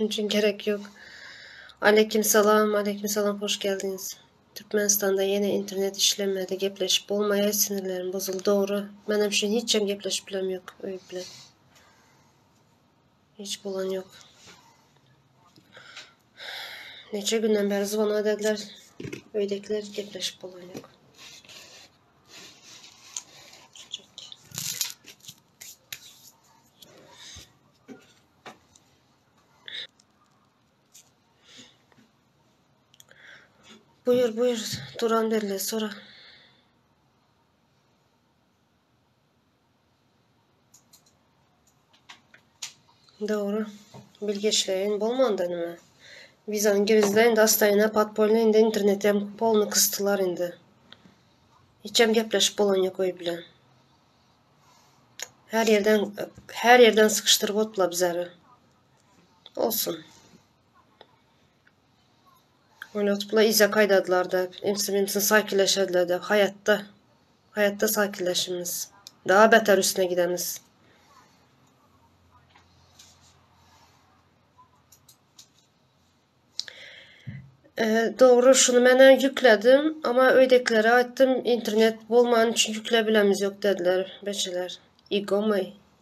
Şunun için gerek yok. Aleykümselam, aleykümselam, hoş geldiniz. Türkmenistan'da yine internet işlemedi, gepleşip olmaya sinirlerim bozuldu, doğru. Ben hem şimdi hiç gepleşip bilem yok, öyle bile. Hiç bulan yok. Neçe günden beri zvona dediler, öylekiler gepleşip bulan yok. Buyur buyur, Turan derler sonra. Doğru. Bilgeçlerin bolmandan mı? Vizanın girizlerin de hastayına patpolina de internetem polunu kıstılar indi. Hiçem gepleşip bolan yok öyle bile. Her yerden sıkıştırıp otla bizleri. Olsun. Öyle otupla ize kaydadılar da. Emsin sakinleşediler de. Hayatta sakinleşimiz. Daha beter üstüne gidemiz. Doğru, şunu menen yükledim ama öyleklere attım, internet olmanın için yükleyebilemiz yok dediler beçiler. İgo mu?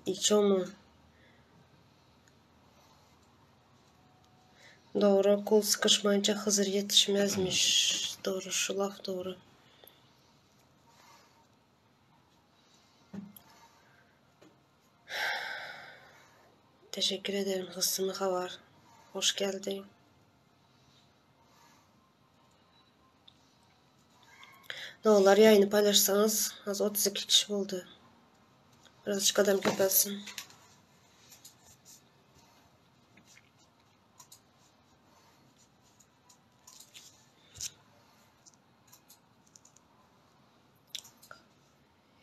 İço mu? Doğru, kul sıkışmayınca Hızır yetişmezmiş. Doğru, şu laf doğru. Teşekkür ederim Hısımı Havar. Hoş geldin. Ne olur yayını paylaşsanız, az 32 kişi oldu. Birazcık adam köpelsin.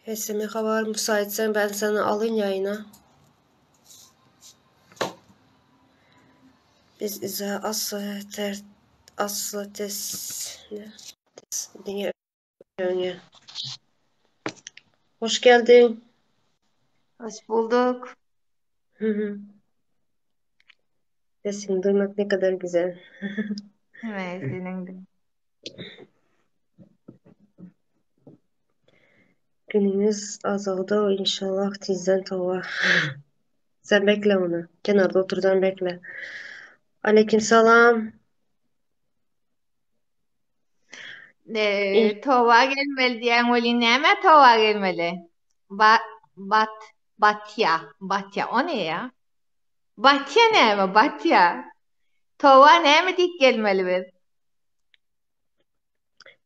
Hesimi Havar, müsaitsen ben seni alayım yayına. Biz ize aslı diye öne. Hoş geldin. Hoş bulduk. Hı hı. Sesini duymak ne kadar güzel. Evet, senin de. Günümüz azaldı inşallah tizden tava. Sen bekle onu. Kenarda oturdan bekle. Aleykümselam. Tova gelmeli diyen oli neme tova gelmeli? Ba bat Batya. Batya o ne ya? Batya ne mi? Batya. Tova ne mi dik gelmeli biz?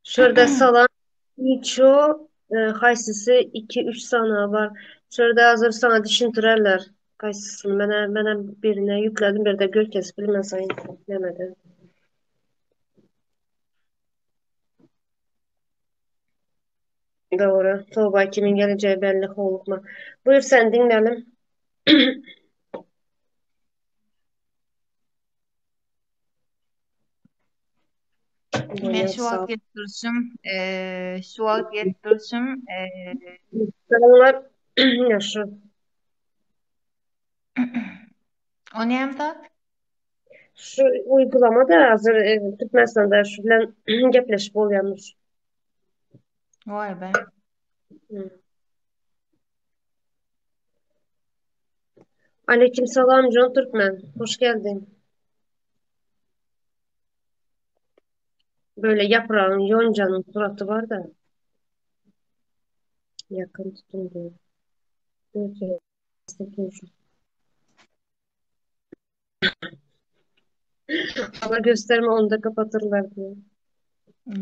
Şurada salam iço haysisi 2-3 sana var. Şurada hazır sana düşündürerler. Kaysısını bana birine yükledim, bir de Gölkes bilmesen demedi. Doğru. Tuğba kimin geleceği belli olma. Buyur sen dinleyelim. Ne Böyle şu sağ ol. vakit getirmişim. Şu vakit getirmişim. Selamlar. Yaşa. O ne hem tat? Şu uygulamada hazır Türkmenistan'da şu bilen gepleşip oluyormuş. Vay be. Hı. Aleykümselam Can Türkmen. Hoş geldin. Böyle yaprağın, yoncanın suratı var da yakın tutun diyor. Diyor ki, ama gösterme onu da kapatırlar diyor.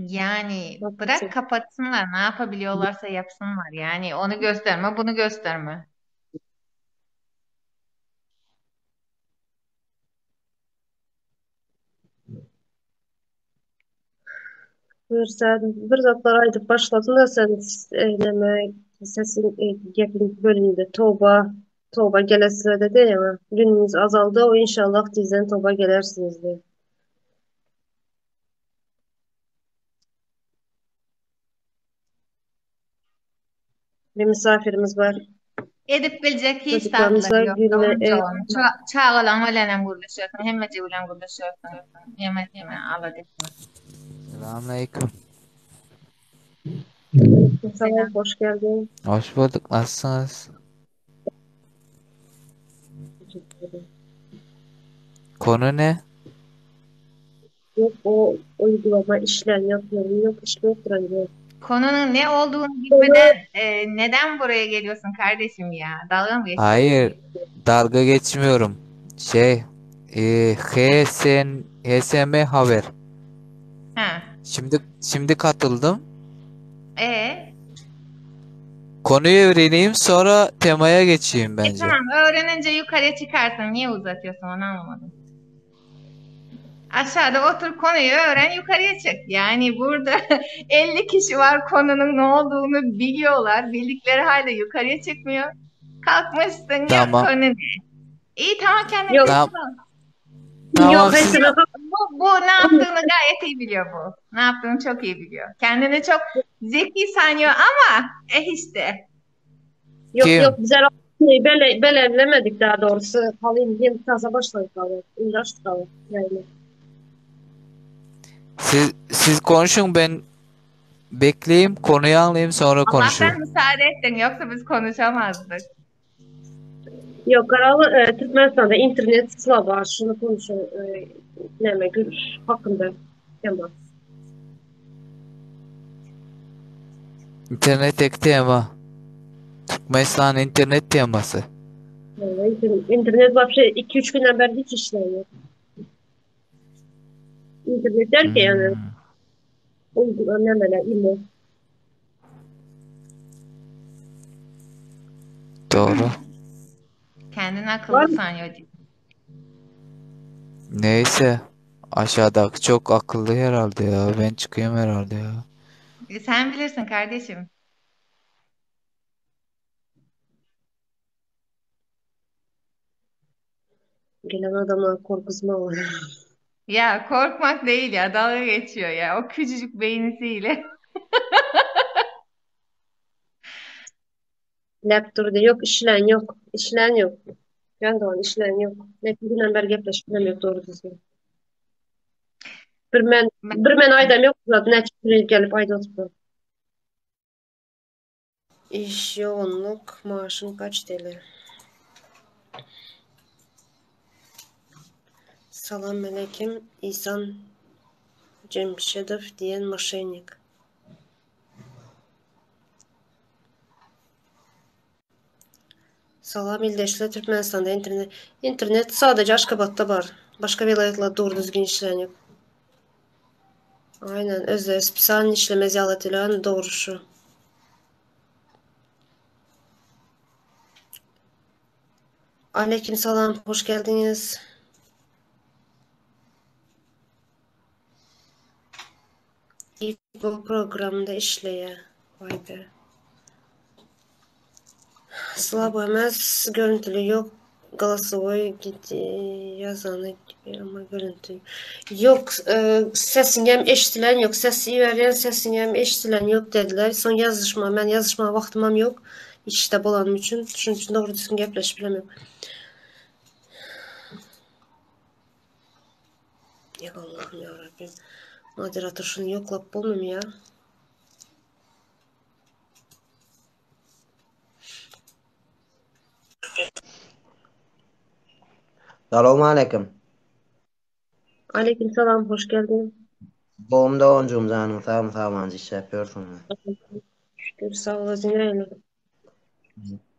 Yani bırak Haklısın. kapatsınlar. Ne yapabiliyorlarsa yapsınlar. Yani onu gösterme, bunu gösterme. Buyur sen bir zatlar aydıp başladın da sen eyleme sesin yapın bölümünde Toba gelesine dedi ya gününüz azaldı o inşallah dizden Toba gelirsiniz diye. Bir misafirimiz var. Edip bilecek hiç Çocuklarımıza tatları yok. gülle Doğru çoğun. Çağılan ölenem gurlaşıyorsun. Hemmeci ulan gurlaşıyorsun. Yeme ala etme. Selamünaleyküm. selam, Selam. hoş geldin. Hoş bulduk. Nasılsınız? Teşekkür ederim. Konu ne? Yok o uygulama işlem yapıyorum. Yok işte oturuyorum. Konunun ne olduğunu Konu bilmeden neden buraya geliyorsun kardeşim ya? Dalga mı geçiyorsun? Hayır. Dalga geçmiyorum. Şey. HSM haber. Ha. Şimdi katıldım. E, Konuyu öğreneyim sonra temaya geçeyim bence. tamam öğrenince yukarıya çıkarsın. Niye uzatıyorsun onu anlamadım. Aşağıda otur konuyu öğren yukarıya çık. Yani burada 50 kişi var konunun ne olduğunu biliyorlar. Bildikleri halde yukarıya çıkmıyor. Kalkmışsın yok Tamam. konu ne? İyi tamam kendin yok Tamam. sessiz ol. Tamam yok siz hepsine Bu ne yaptığını gayet iyi biliyor bu. Ne yaptığını çok iyi biliyor. Kendini çok zeki sanıyor ama işte. yok kim? güzel belirlemedik daha doğrusu. Halayım yeni taze başladık abi. İndaştık abi. Yani. Siz konuşun ben bekleyeyim konuyu anlayayım sonra Allah'tan konuşurum. müsaade ettin yoksa biz konuşamazdık. Yok karalı Türkmenistan'da internet sıla var. Şunu konuşun. Neme gül hakkında. Tema. İnternetteki tema. Türkmenistan internet teması. Yani internet вообще 2-3 günden beri hiç işlemiyor. İnternet derken yani Hmm, uygulamalar, imo. doğru. Kendini Var akıllı mı? sanıyor. Neyse. Aşağıdaki çok akıllı herhalde ya. Ben çıkıyorum herhalde ya. Sen bilirsin kardeşim. Gelen adama korkuzma var. Ya korkmak değil ya dalga geçiyor ya o küçücük beynisiyle. Laptop'da yok, işlen yok. İşlen yok. Ben de onun işlen yok. Ne günden beri gepleşmem doğru düzgün. Bir men aydam yok zaten. Ne çıkıyor gelip ayda oturuyor. İş yoğunluk maaşın kaç TL? Salam aleyküm. İhsan Cemşedov diyen mошенник. Salam ildeşler Türkmenistan'da internet sadece Aşkabat'ta var. Başka vilayetler doğru düzgün işleyen yok. Aynen özler spesialni işleme ziyaretlerin doğrusu. Aleyküm salam hoş geldiniz. İlk bu programda işleye. Vay be. Slabo emez görüntülü yok. Голосовой yazanı gibi ama görüntü yok. Sesingem eşitilen yok. Sesi veren sesingem eşitilen yok dediler. Son yazışma. Ben yazışma vaktimam yok. İşte bolanım için. Şunun için doğru düzgün gepleşip bilemiyorum. Ya Allah'ım yarabbim. Moderator şunu yoklap bulmuyor ya. Selamun aleyküm. Aleyküm selam. Hoş geldin. Doğumda oncum canım sağ iş yapıyorsun. Şükür sağ olasın. Öyle.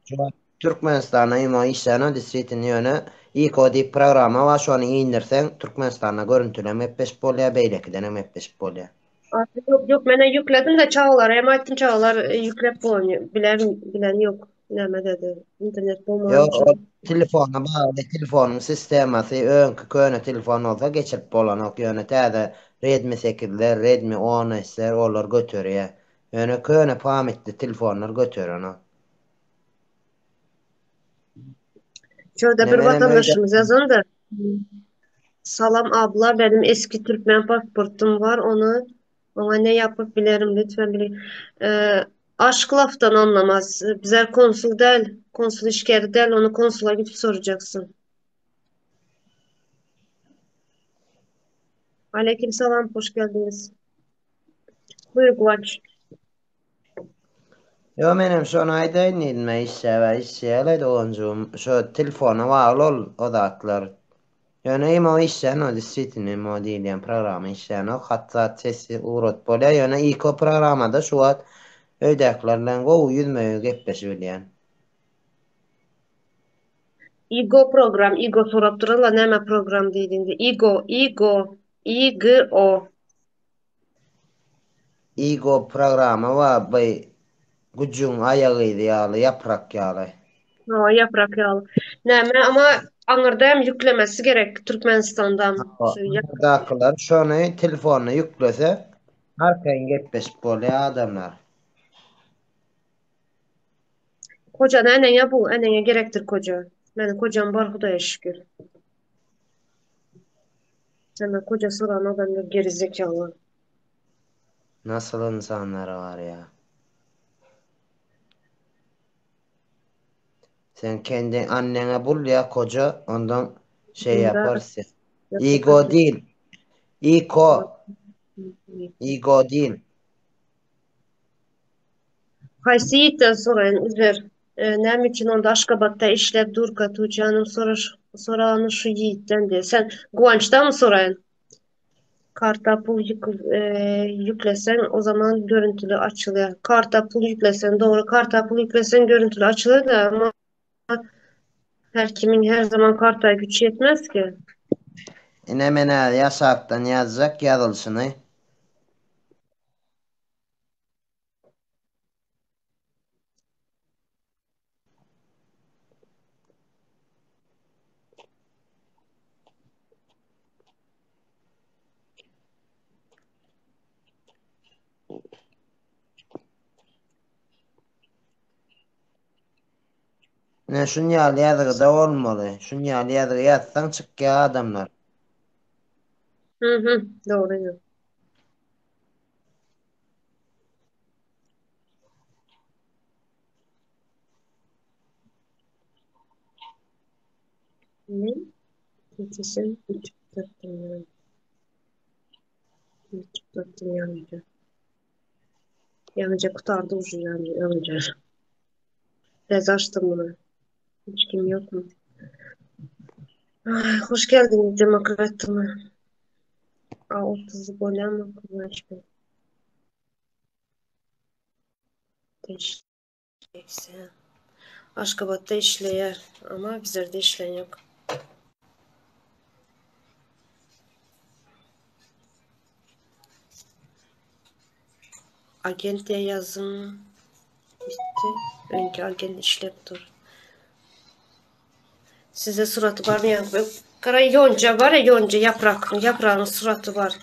Şu an Türkmenistan'a imo işlerine distritin yönü ilk o dip programa var şu an indirsen Türkmenistan'a görüntüleme hep bolya beylekiden hep bolya. Artık yok mene yükledim de çağlar. Hem ettim çağlar yüklep bulanıyor. Bilen yok. Neme dedi. İnternet Yo bulmam o için. telefona bağlı telefonun sistemasi önkü köyne telefon olsa geçip bolan ok yönü täze Redmi 8'ler Redmi 10'ler olar götürüyor. Yönü köyne pamitli telefonlar götürüyor onu. Şurada bir Nemene möyde vatandaşımız yazan da salam abla benim eski Türkmen pasportum var onu ona ne yapıp bilirim lütfen bilin. Aşk laftan anlamaz. Bizler konsul değil. Konsul işgeri değil. Onu konsula gidip soracaksın. Aleykümselam. Hoş geldiniz. Buyur Kıvanç. Yo menem şonu aýdaýyn edime işe we işeýle doňjum şo telefona bagly ol odatlar. Ýöne imo işen o disitini modilýan programy işen o hatda sesi urut bolýar. Ýöne iko programada şu wagt öýdäklerle gowy ýüzmeýe gepleşip bilýän. Igo program. Igo sorap durala. Näme program diýdiňdi? Igo. Igo. I-G-O. Ego programy wa by güjüň aýagy ýaly ýaprak ýaly. Ha, yaprak yağlı. Näme ama aňyrdam yüklemesi gerek Türkmenistan'dan. Şu Dakylar şonu telefona ýüklese arkaň gepleşip bolýar adamlar. koca eneye bu. Eneye gerektir koca. Benim kocam var Hudaya şükür. Hemen koca soran adamlar gerizekalı. Nasıl insanlar var ya. Sen kendi annene bul ya koca ondan şey Bunda yaparsın. Ego değil. Ego. Ego değil. Kaysi yiğitten sorayın Üzver. Näme için onda Aşgabat'ta işlep dur katucanım soranı şu yiğitten diye. Sen Guanç'tan mı sorayın? Kartapul yüklesen o zaman görüntülü açılıyor. Kartapul yüklesen doğru kartapul yüklesen görüntülü açılır da ama her kimin her zaman karta güç yetmez ki. Hemen yasaktan yazacak yazılışını. Ne şunyalı yazığı da olmalı. Şunyalı yazığı yazsan çık ya adamlar. Hı hı, doğru. Ne? Yetişim 3-4 dünya. 3-4 dünya mıydı? Yanıca kurtardı ucu yani önce. Biraz açtım bunu. Hiç kim yok mu? Ay, hoş geldiniz demokratımı. 30 gol ama Kıvanç Bey. Değişecekse. Aşgabat'ta işleyer ama bizlerde işleyen yok. Agent diye yazım bitti. Önkü agent işlep dur. Size suratı var mı ya? Kara yonca var ya yonca yaprağın suratı var.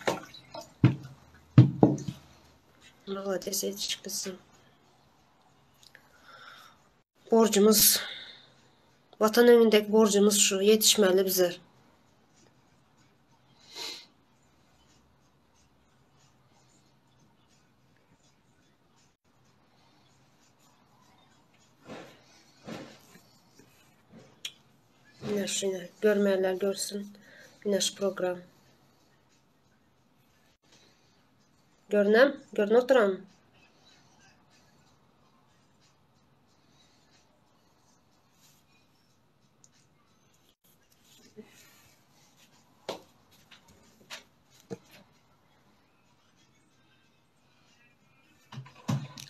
Молодец yetiş kızım. Borcumuz vatan önündeki borcumuz şu yetişmeli bize. Güneş yine görmeyenler görsün. Güneş program. Görünem, görün oturam.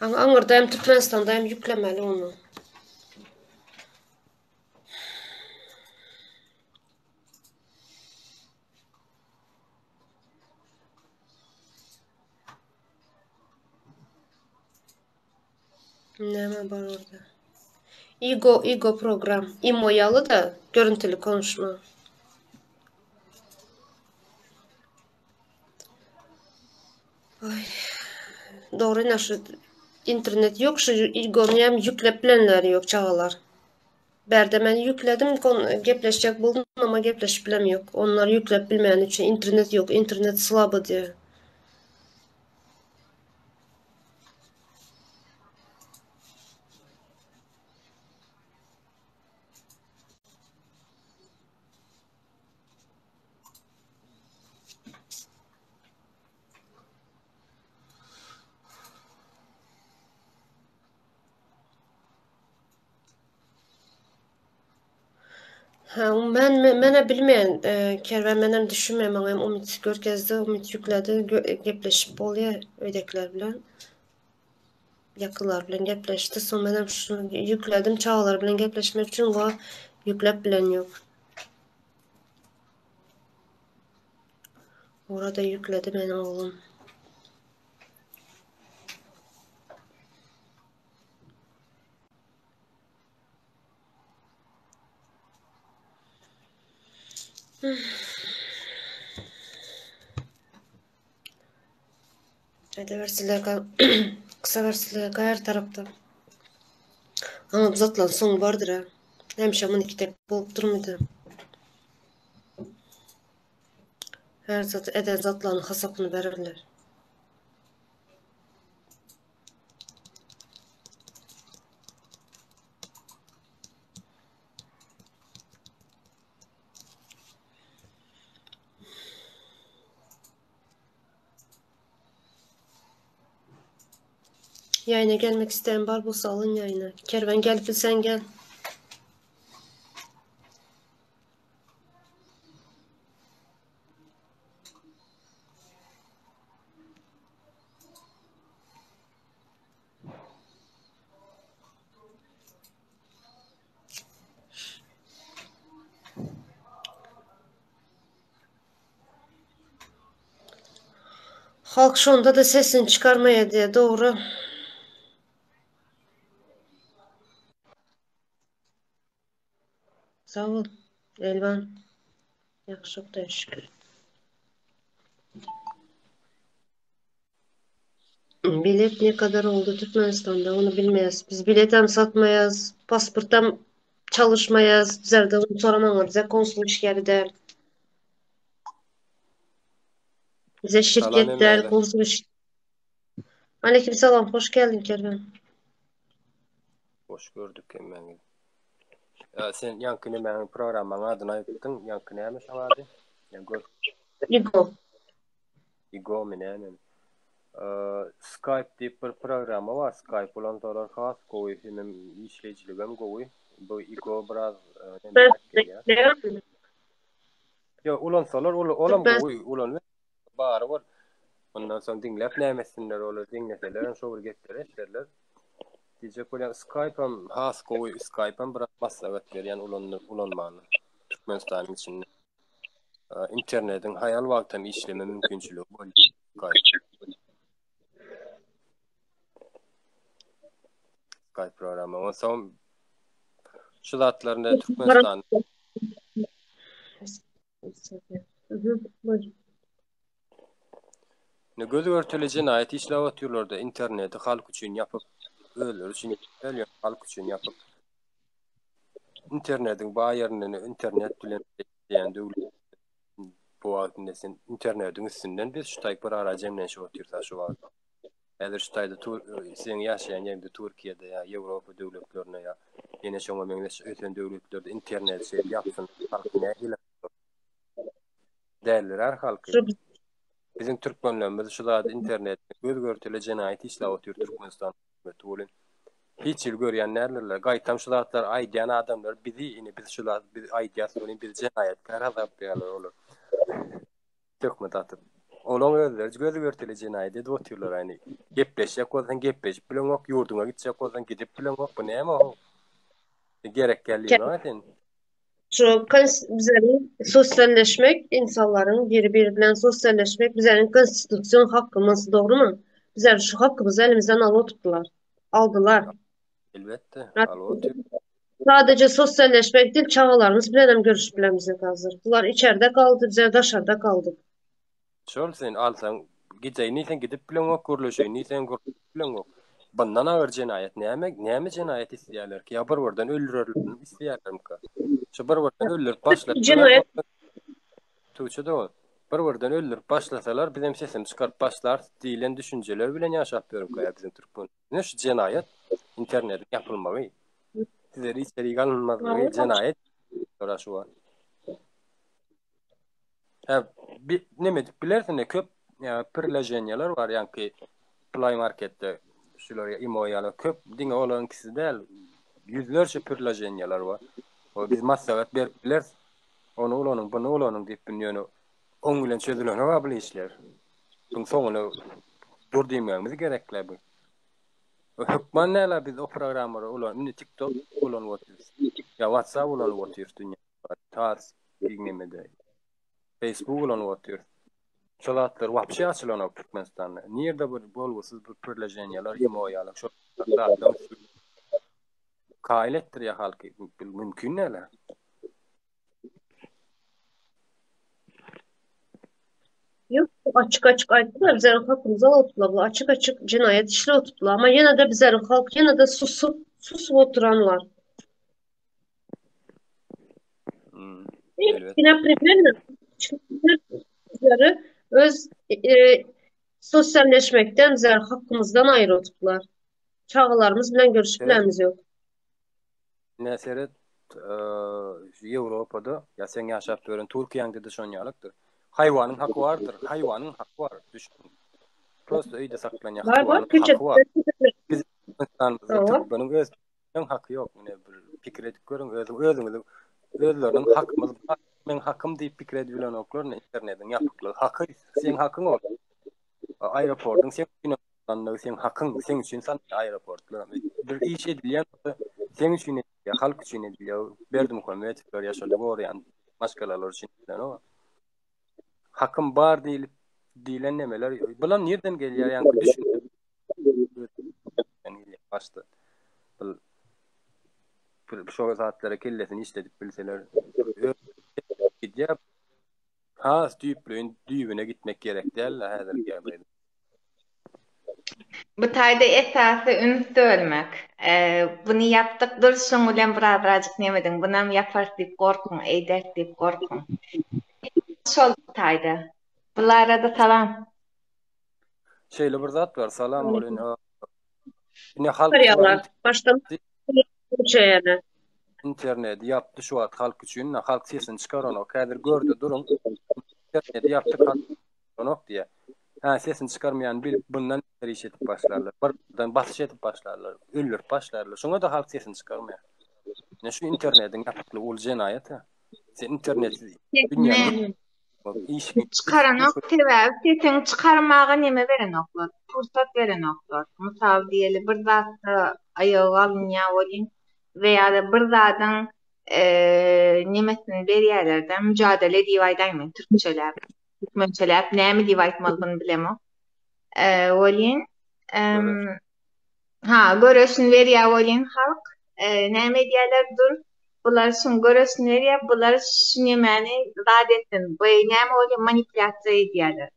Anırdayım Türkmenistan'dayım yüklemeli onu. Ne var orada? Ego program. İmoyalı da görüntülü konuşma. Ay. Doğru naşı internet yok. Şu Ego'nu hem yüklepilenler yok çağalar. Berdemen yükledim. Gepleşecek buldum ama gepleşip bilem yok. Onlar yüklep bilmeyen için internet yok. İnternet slabı diye. Ha, mene bilmeyen kervan menen düşünmem ama Umut görkezdi, Umut yükledi, gepleşip bolya öydekler bilen, yakılar bilen gepleşti. Son menen şunu yükledim, çağlar bilen gepleşmek için o yüklep bilen yok. Orada yükledi benim oğlum. Hadi versiyle kısa versiyle her tarafta. Ama bu zatlan son vardır ha. Hemşe aman iki tek bolup durmadı. Her zat eden zatlanın hasapını verirler. Yayına gelmek isteyen var, bu salın yayına. Kervan gel bilsen gel. Halk şu anda da sesini çıkarmaya diye doğru. Sağ ol. Elvan. Yaxşı da şükür. Bilet ne kadar oldu Türkmenistan'da onu bilmeyiz. Biz bilet hem satmayız, pasporttan çalışmayız. Bizlerden onu soramam. Bize konsul işgeri der. Bize Salam şirket der, emeğe. konsul iş. Aleykümselam. Hoş geldin Kervan. Hoş gördük emeğe. Sen yankını benim programın adına ayıttın. Yankı neymiş adı? Yankı İgo. İgo mu ne? Skype diye bir programı var. Skype olan dolar khas koyu. Benim işleyiciligim koyu. Bu İgo biraz ne Ben demek ya? bekliyorum. Ya ulan solar ulan Türkmen koyu. Ulan bağırı var. Ondan sonra dinlep neymesinler olur. Dinleseler. Şovur getirirler. Diyecek olan Skype'am has koyu. Skype'am biraz masraf yani ulanmanı. Türkmenistan'ın içinde. İnternetin hayal vaktim işleme mümkünçülüğü var. Skype programı. O son şu zatlarında Türkmenistan ne göz örtülü cinayet işlev atıyorlar da interneti halk için yapıp ölür için ölüyor halk için yapıp internetin bağırını internet bilen yani devlet bu altındasın internetin üstünden biz şu taypır aracımla şu otursa şu var. Eğer şu tayda sen yaşayan yerde Türkiye'de ya Avrupa devletlerine ya yine şoma mengeş öten devletlerde internet şey yapsın halkına ile değerler halkı. Bizim Türkmenlerimiz şu da internet göz görtüle cinayet işle atıyor Türkmenistan metolün. Hiç il görýän nerlerler gaýtam şu zatlar aýdýan adamlar bizi biz şu zat biz aýdýas bolýan biz cinayet karazap ýalar olur. Tökme tatyp. Olaň özleri göz görtüle cinayet edip otyrlar aýny. Gepleşýär bolsan gepleşip bilen ok ýurduňa gitjek bolsan gidip bilen ok bu näme o? Gerek gelýär aýdyn. şu bizlerin sosyalleşmek, insanların birbiriyle sosyalleşmek bizlerin konstitüsyon hakkımız, doğru mu? Bizler şu hakkımızı elimizden alıp tuttular. Aldılar. Elbette. Al otyr. Sadece sosyalleşmek değil, çağalarımız bilen görüşüp bilen bize hazır. Bunlar içeride kaldı, bize dışarıda kaldık. Şol sen alsan gideceğini sen gidip bilen ok görüşeýini sen bilen ok. Bundan ağır cinayet näme cinayet isleýärler ki? Ya bir wurdan öldürürler isleýärler ki. Şu bir wurdan öldürüp başlasalar. Cinayet Tuğçe de o. Bir wurdan öldürüp başlasalar bizim sesimiz çıkarıp başlar diýilen düşünjeler bilen ýaşap ýörüm bizim Türkmen. Ne şu cinayet internetin yapılmagy. Sizleri içeri alınmagy cinayet şu var. Ha bir neme bilersin köp ya prilajenyalar var yani Play Market'te şular imoyalar köp diňe olan kisi del yüzlerce prilajenyalar var. O biz maslahat berip biler. Onu ulanın, bunu ulanın deyip ýöne oň bilen çözülene kabul işler. Bunun soňuny dur diýmegimiz gerekli bu. Hükman näle biz o programları ulan, TikTok ulan oturýarys. Ya WhatsApp ulan oturýarys dünýä. Tars diýmemede. Facebook ulan oturýar. Şolatlar wapşy açylan Türkmenistanda. Nerede bu bolgusyz bu perlejenýalar, ýemoýalar, şo zatlar kail etdirýär halky. Mümkin näle? Yok, açık açık aytdılar, bizlerin hakkımıza oturdular. Açık açık cinayet işle oturdular. Ama yine de bizlerin halk yine de susup oturanlar. Evet. Yine primlerle bizleri öz sosyalleşmekten, bizlerin hakkımızdan ayrı oturdular. Çağlarımız bilen görüşüklerimiz yok. Näseret Ýewropada ya sen ýaşap görän Türkiýeňde de şonýalykdyr. Haýwanyň haky bardyr, haýwanyň haky bar. Düşün. Prosta öýde saklanýan Var var, haky bar. Biz Tamam. bunun özüň haky ýok. Mine bir pikir edip görün, özleriň hakymyz bar. Men hakym diýip pikir edip bilen oklar internetiň ýapykly. Haky sen hakyň ol. Aeroportun sen hakyň, sen üçin san aeroportlar. Bir iş edilýän sen üçin edilýär, halk üçin edilýär. Berdim hökümetler ýaşady gorýan başgalalar üçin o. Hakym bar diýilen nemeler. Bular nerden gelýär ýa-ni düşün. Yani başta. Bu şo zatlara kellesini işledip bilseler. Gidýär. Ha, düýbüne gitmek gerek däl, häzir gelmedi. Bu taýda esasy ünsölmek. Bunu yapdykdyr şoň bilen birazajyk nemediň. Bunam ýapar diýip gorkun, eýder diýip gorkun. Şol taýda. Bulara da salam. Şeýle bir zat bar, salam bolan. Ine halk Karyalar. Baştan yani. internet yapdy şu wagt halk üçin, halk sesini çykaran o kädir gördü durun. İnternet yapdy halk diye. Ha sesini çykarmayan bundan iş etip başlarlar. Birden basış etip başlarlar. Üllür başlarlar. Şoňa da halk sesini çykarmaýar. Ne şu internetiň ýapykly ol jenaýat. Sen internetsiz dünýäde iş Çıkaran sebäbi sesini çıkarmaga neme beren oklar? Pursat beren oklar. Mysal diýeli bir zatdy aýaga alynýar bolýan veya da bir zadyň nemesini berýärler-de mücadele diýip aýdaýmyn türkçeläp. Türkmençeläp näme diýip aýtmalygyny bilemok. Bolýan göreşini berýär bolýan halk. Näme diýerler dur? Bular şun göreşini berýär, bular şu nemeni zat etsin. Bu näme bolýan manipulasiýa edýärler.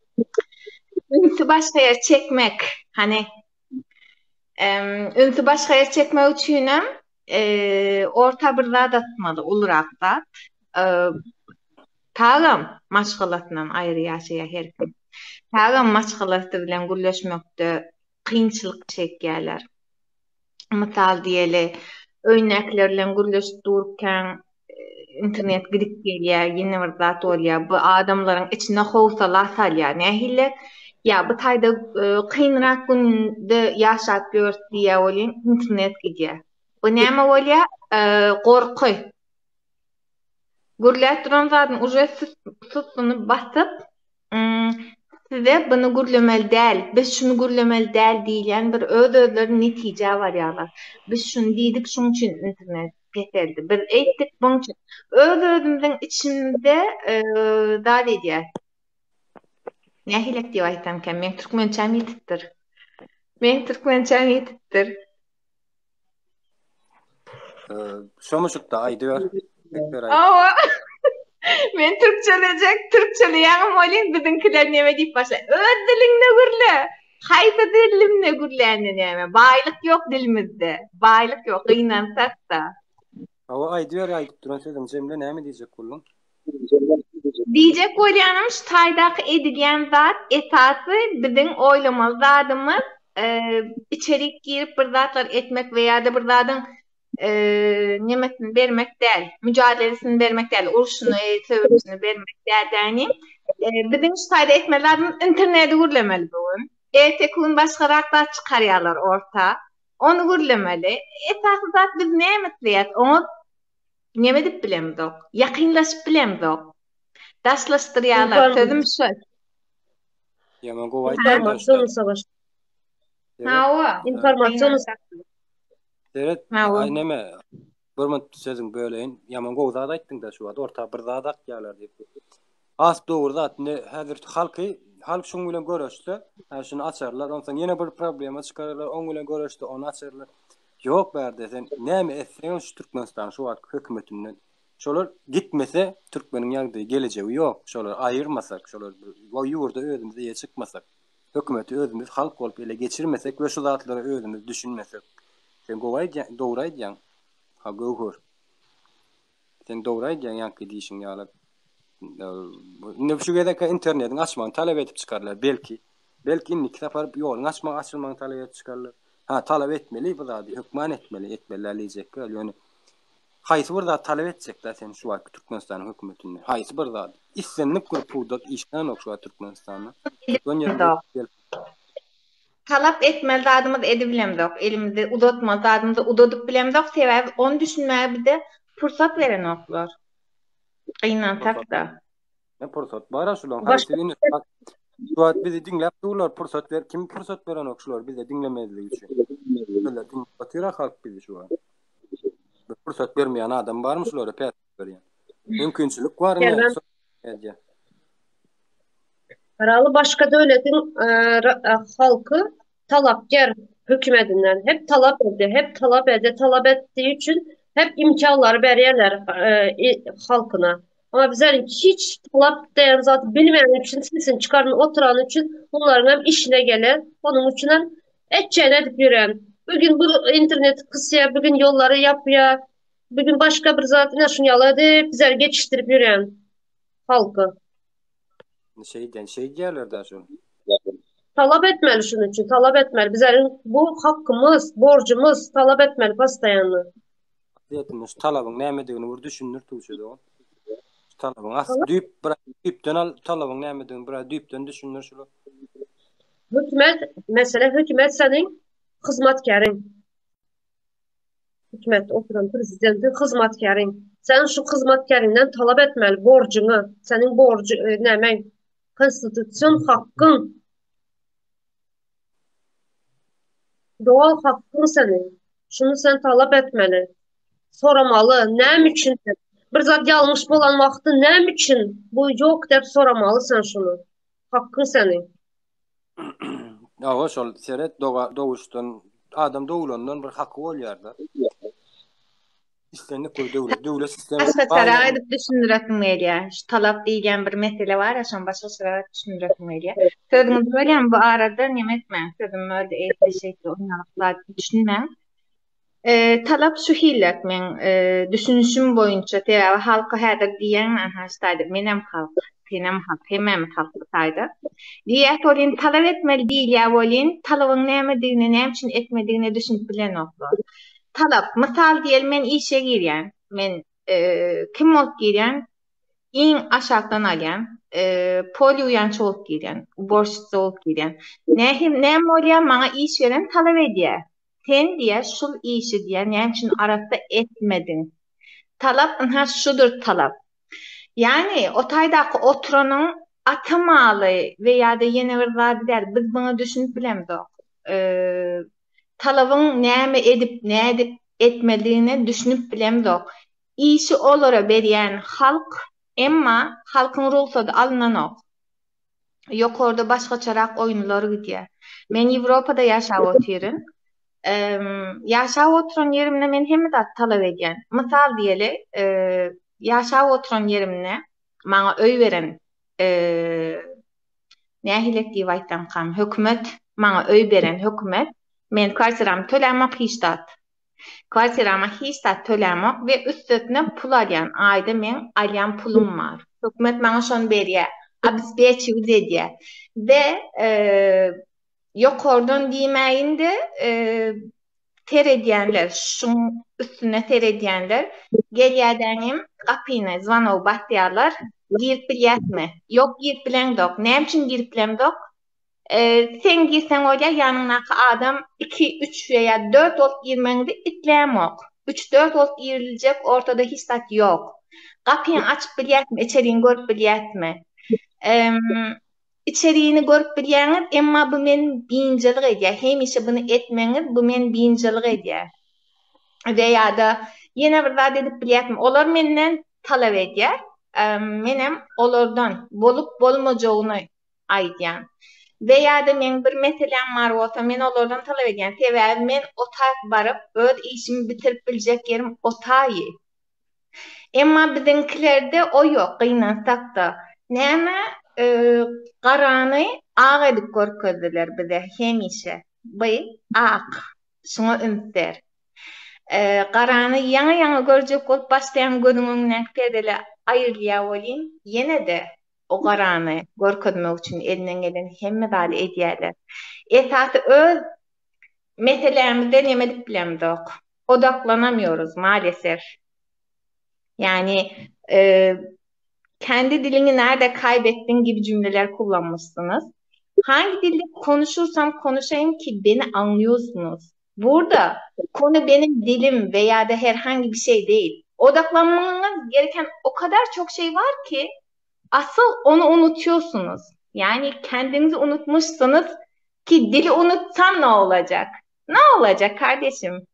Ünsü başga ýer çekmek, hani ünsü başga ýer çekmek üçin orta bir zat atmaly, ulrak zat. Tagam maşgalatyndan aýry ýaşaýar her kim. Tagam maşgalaty bilen gürleşmekde kynçylyk çekýärler. Mysal diýeli, öýnekler bilen gürleşip dururken internet gidip gelýär, ýene bir zat bolýar. Bu adamlaryň içine howsala salýar. Nähille? Ya bu taýda kynrak günde ýaşap görüp diýär bolýan, internet gidýär. Bu näme bolýar? Gorky. Gürläp duran zadyň ücretsiz tutunu basyp, size bunu gürlemeli däl, biz şunu gürlemeli däl diýen bir öz-özlerine netije barýarlar. Biz şunu diýdik, şoň üçin internet keseldi. Biz eýtdik bunun üçin. Öz-özümiziň içinde zat edýär. Nähilek diýip aýtamken, men türkmençem ýetipdir. şomuşukda aýdyr. Awa men türkçeleýäňim bolýan, bizimkiler näme diýip başlar? Öz diliňde gürle. Haýsy dilimde gürläni näme? Baýlyk ýok dilimizde. Baýlyk ýok, gynansak da. Awa aýdyr aýdyp duran sözüm jemle näme diýjek boldum? Diýjek bolýanym şu taýdaky edilýän zat esasy biziň oýlamaly zadymyz içerik girip bir zatlar etmek veya da bir zadyň nemesini bermek däl, mücadelesini bermek däl, urşuny, söwürüşini bermek däl däni. Biziň şu taýda etmelerimiz interneti gürlemeli bugün. Etekün başgarak da çykarýarlar orta. Onu gürlemeli. Esasy zat biz näme etdiýär? Onu Neme dip bilemdok. Yakınlaşıp bilemdok. Daşlaştırýarlar. İnform Sözüm söz. Yaman gowy aýtdym da informasyonu usta. savaş. Ha Evet. o. İnformasyonu Aynen. Evet. Ha o. Ay neme. Görmen sözüň böleýin. Yaman gowy zat aýtdyň da şu wagt orta bir zat ýalar diýip. As dogry zat ne häzir halk şoň bilen görüşdi. Ha şunu açarlar. Ondan soň ýene bir problema çykararlar. Oň bilen görüşdi, onu açarlar. Yok berde sen näme etseň şu Türkmenistan şu wagt hökümetinden. Şolar gitmese Türkmeniň ýagdaýy gelejegi ýok. Şolar aýyrmasak, şolar o ýurda özümizde ýe çykmasak, hökümeti özümüz halk bolup ele geçirmesek we şu zatlary özümüz düşünmesek. Sen dogry aýdýan. Ha gowhur. Sen dogry aýdýan ýanky diýişiň ýaly. Ne şu gedek internetiň açmagyny talap edip çykarlar belki. Belki inni kitap alıp ýoluny açmagyny talap edip çykarlar. Ha talap etmeli bu zady hükman etmeli alyjek ýöne. Haýsy bir zat talap etjek da sen şu wagt Türkmenistanyň hökümetinden. Haýsy bir zat islenip gurpuwda işden ok şu Türkmenistanyň. Talap etmeli zadymyz edip bilemdok. Elimizde uzatma zadymyzy uzatyp bilemdok. Sebäbi onu düşünmäge bize pursat beren oklar. Gynansak da. Ne pursat bara şulan Başka haýsy şu wagt bizi dinläp durlar pursat ber. Kim pursat beren ok şular bize dinlemezligi üçin. Böyle dinläp halk bizi şu wagt. Bir pursat bermeýän adam barmy şulara pät berýän? Mümkinçilik barmy? Yani Karalı başka devletin halkı talapkar hükümetinden hep talap ettiği için hep imkanları berýärler halkına. Ama bizler hiç talap diyen zat bilmeyen için sesini çıkarın oturan için bunların hem işine gelir. Onun için hem etçeğine edip yürüyen. Bugün bu internet kısya, bugün yolları yapıyor. Bugün başka bir zat ne şunu yaladı, bizler geçiştirip yürüyen halkı. Şey diýerler da şol. Talap etmeli şunun için, talap etmeli. Bizlerin bu hakkımız, borcumuz talap etmeli pastayanlı. Diýetmiş talabyň näme diýeni bir düşünür tutuşdy o. Talabyň as düýpden al talabyň näme diýeni bir düýpden düşünür şol. Hükümet senin hizmetkarın. Hükümet oturan prezidentin hizmetkarın. Sen şu hizmetkarından talap etmeli borcunu. Senin borcu näme? Konstitusyon hakkın. Doğal hakkın senin. Şunu sen talap etmeli. Soramalı. Näme üçin? Bir zat yanlış bolan wagtda näme üçin? Bu yok dep soramalysan şunu. Hakkın senin. Ya şol seret doğuşdan adam doğulandan bir hakkı bolýar-da. İstenip koy döwlet sistemi. Başka sıra edip düşündüretim gelýär. Şu talap diýen bir mesele var, aşan başka sıra düşündüretim gelýär. Sözüňiz bölýän bu arada näme etmän? Sözüm öldü eýtişikli oýnalyklar düşünmän. Talap şu hillek men düşünüşüm boýunça täze halka häzir diýen haştaýdy. Menem halk, senem halk, hemem halk taýdy. Diýär olin talap etmeli diýilýär bolin, talabyň näme diýini, näme üçin etmediğini düşünüp bilen oklar. Talap, misal diýelim men işe girýän, men kim bolup girýän? Iň aşagdan alýan, poli uýançy bolup girýän, borçsuz bolup girýän. Näme bolýar maňa iş beren talap edýär. Sen diýär, şul işi diýär, näme üçin arada etmedin? Talap şudur talap. Yani o taýdaky oturanyň atamaly veya da ýene bir zat der, biz bunu düşünüp bilemdik. Talabyň näme edip, näme etmediğini düşünüp bilemdik. İşi olara berýän halk, emma halkyň ruhsady alynanok. Yok orada başgaçarak oýunlar gidýär. Men Ýewropada ýaşap oturýarym. Ýaşap oturan ýerimde men hemme zat talap edýän. Misal diýeli, ýaşap oturan ýerimde maňa öý beren nähilek diýip aýtsam kam, hökümet maňa öý beren hökümet men kwartiramy tölämek hiçdat. Kwartiramy hiçdat tölämek we üstüne pul alýan. Aýda men alýan pulum bar. Hökümet maňa şonu berýär. Обеспечивать edýär. We yokordan diýmäýinde teredýänler, şuň üstüne teredýänler gelýärdeňim gapyna zvanow batýarlar, girip bilýärmi? Ýok girip bilemdok. Näme üçin girip bilemdok? Sen girsen olýar ýanyňdaky adam 2, 3 veya 4 bolup girmeňde itlämok. 3-4 volt irilecek, ortada hiç tat yok. Kapıyı açıp bilýärmi, içeriğini görüp bilýärmi? İçeriğini görüp bilýäňiz, emma bu men biňjilik edýär. Hemişe bunu etmeňiz, bu men biňjilik edýär. Veya da yine bir zat edip bilýärmi? Olar menden talap edýär. Menem olardan bolup bolmajagyny aýdýan. Veya da men bir meselem bar bolsa, men olardan talap edýän. Sebäbi men otak barıp öz işimi bitirip biljek yerim otaýy. Emma bizinkilerde o yok, gynansak da. Näme garany ak edip görkezdiler bize hemişe. By ak. Şoňa ümitler. Garany ýaňa görjek bolup başlaýan gözüňden pedele aýrylýar bolýan. Ýene de o garany görkezmek üçin elinden gelen hemme bäli edýärler. Esasy öz meselemizde näme dip bilemdik. Odaklanamıyoruz maalesef. Yani kendi dilini nerede kaybettin gibi cümleler kullanmışsınız. Hangi dilde konuşursam konuşayım ki beni anlıyorsunuz. Burada konu benim dilim veya da herhangi bir şey değil. Odaklanmanız gereken o kadar çok şey var ki asıl onu unutuyorsunuz. Yani kendinizi unutmuşsunuz ki dili unutsam ne olacak? Ne olacak kardeşim?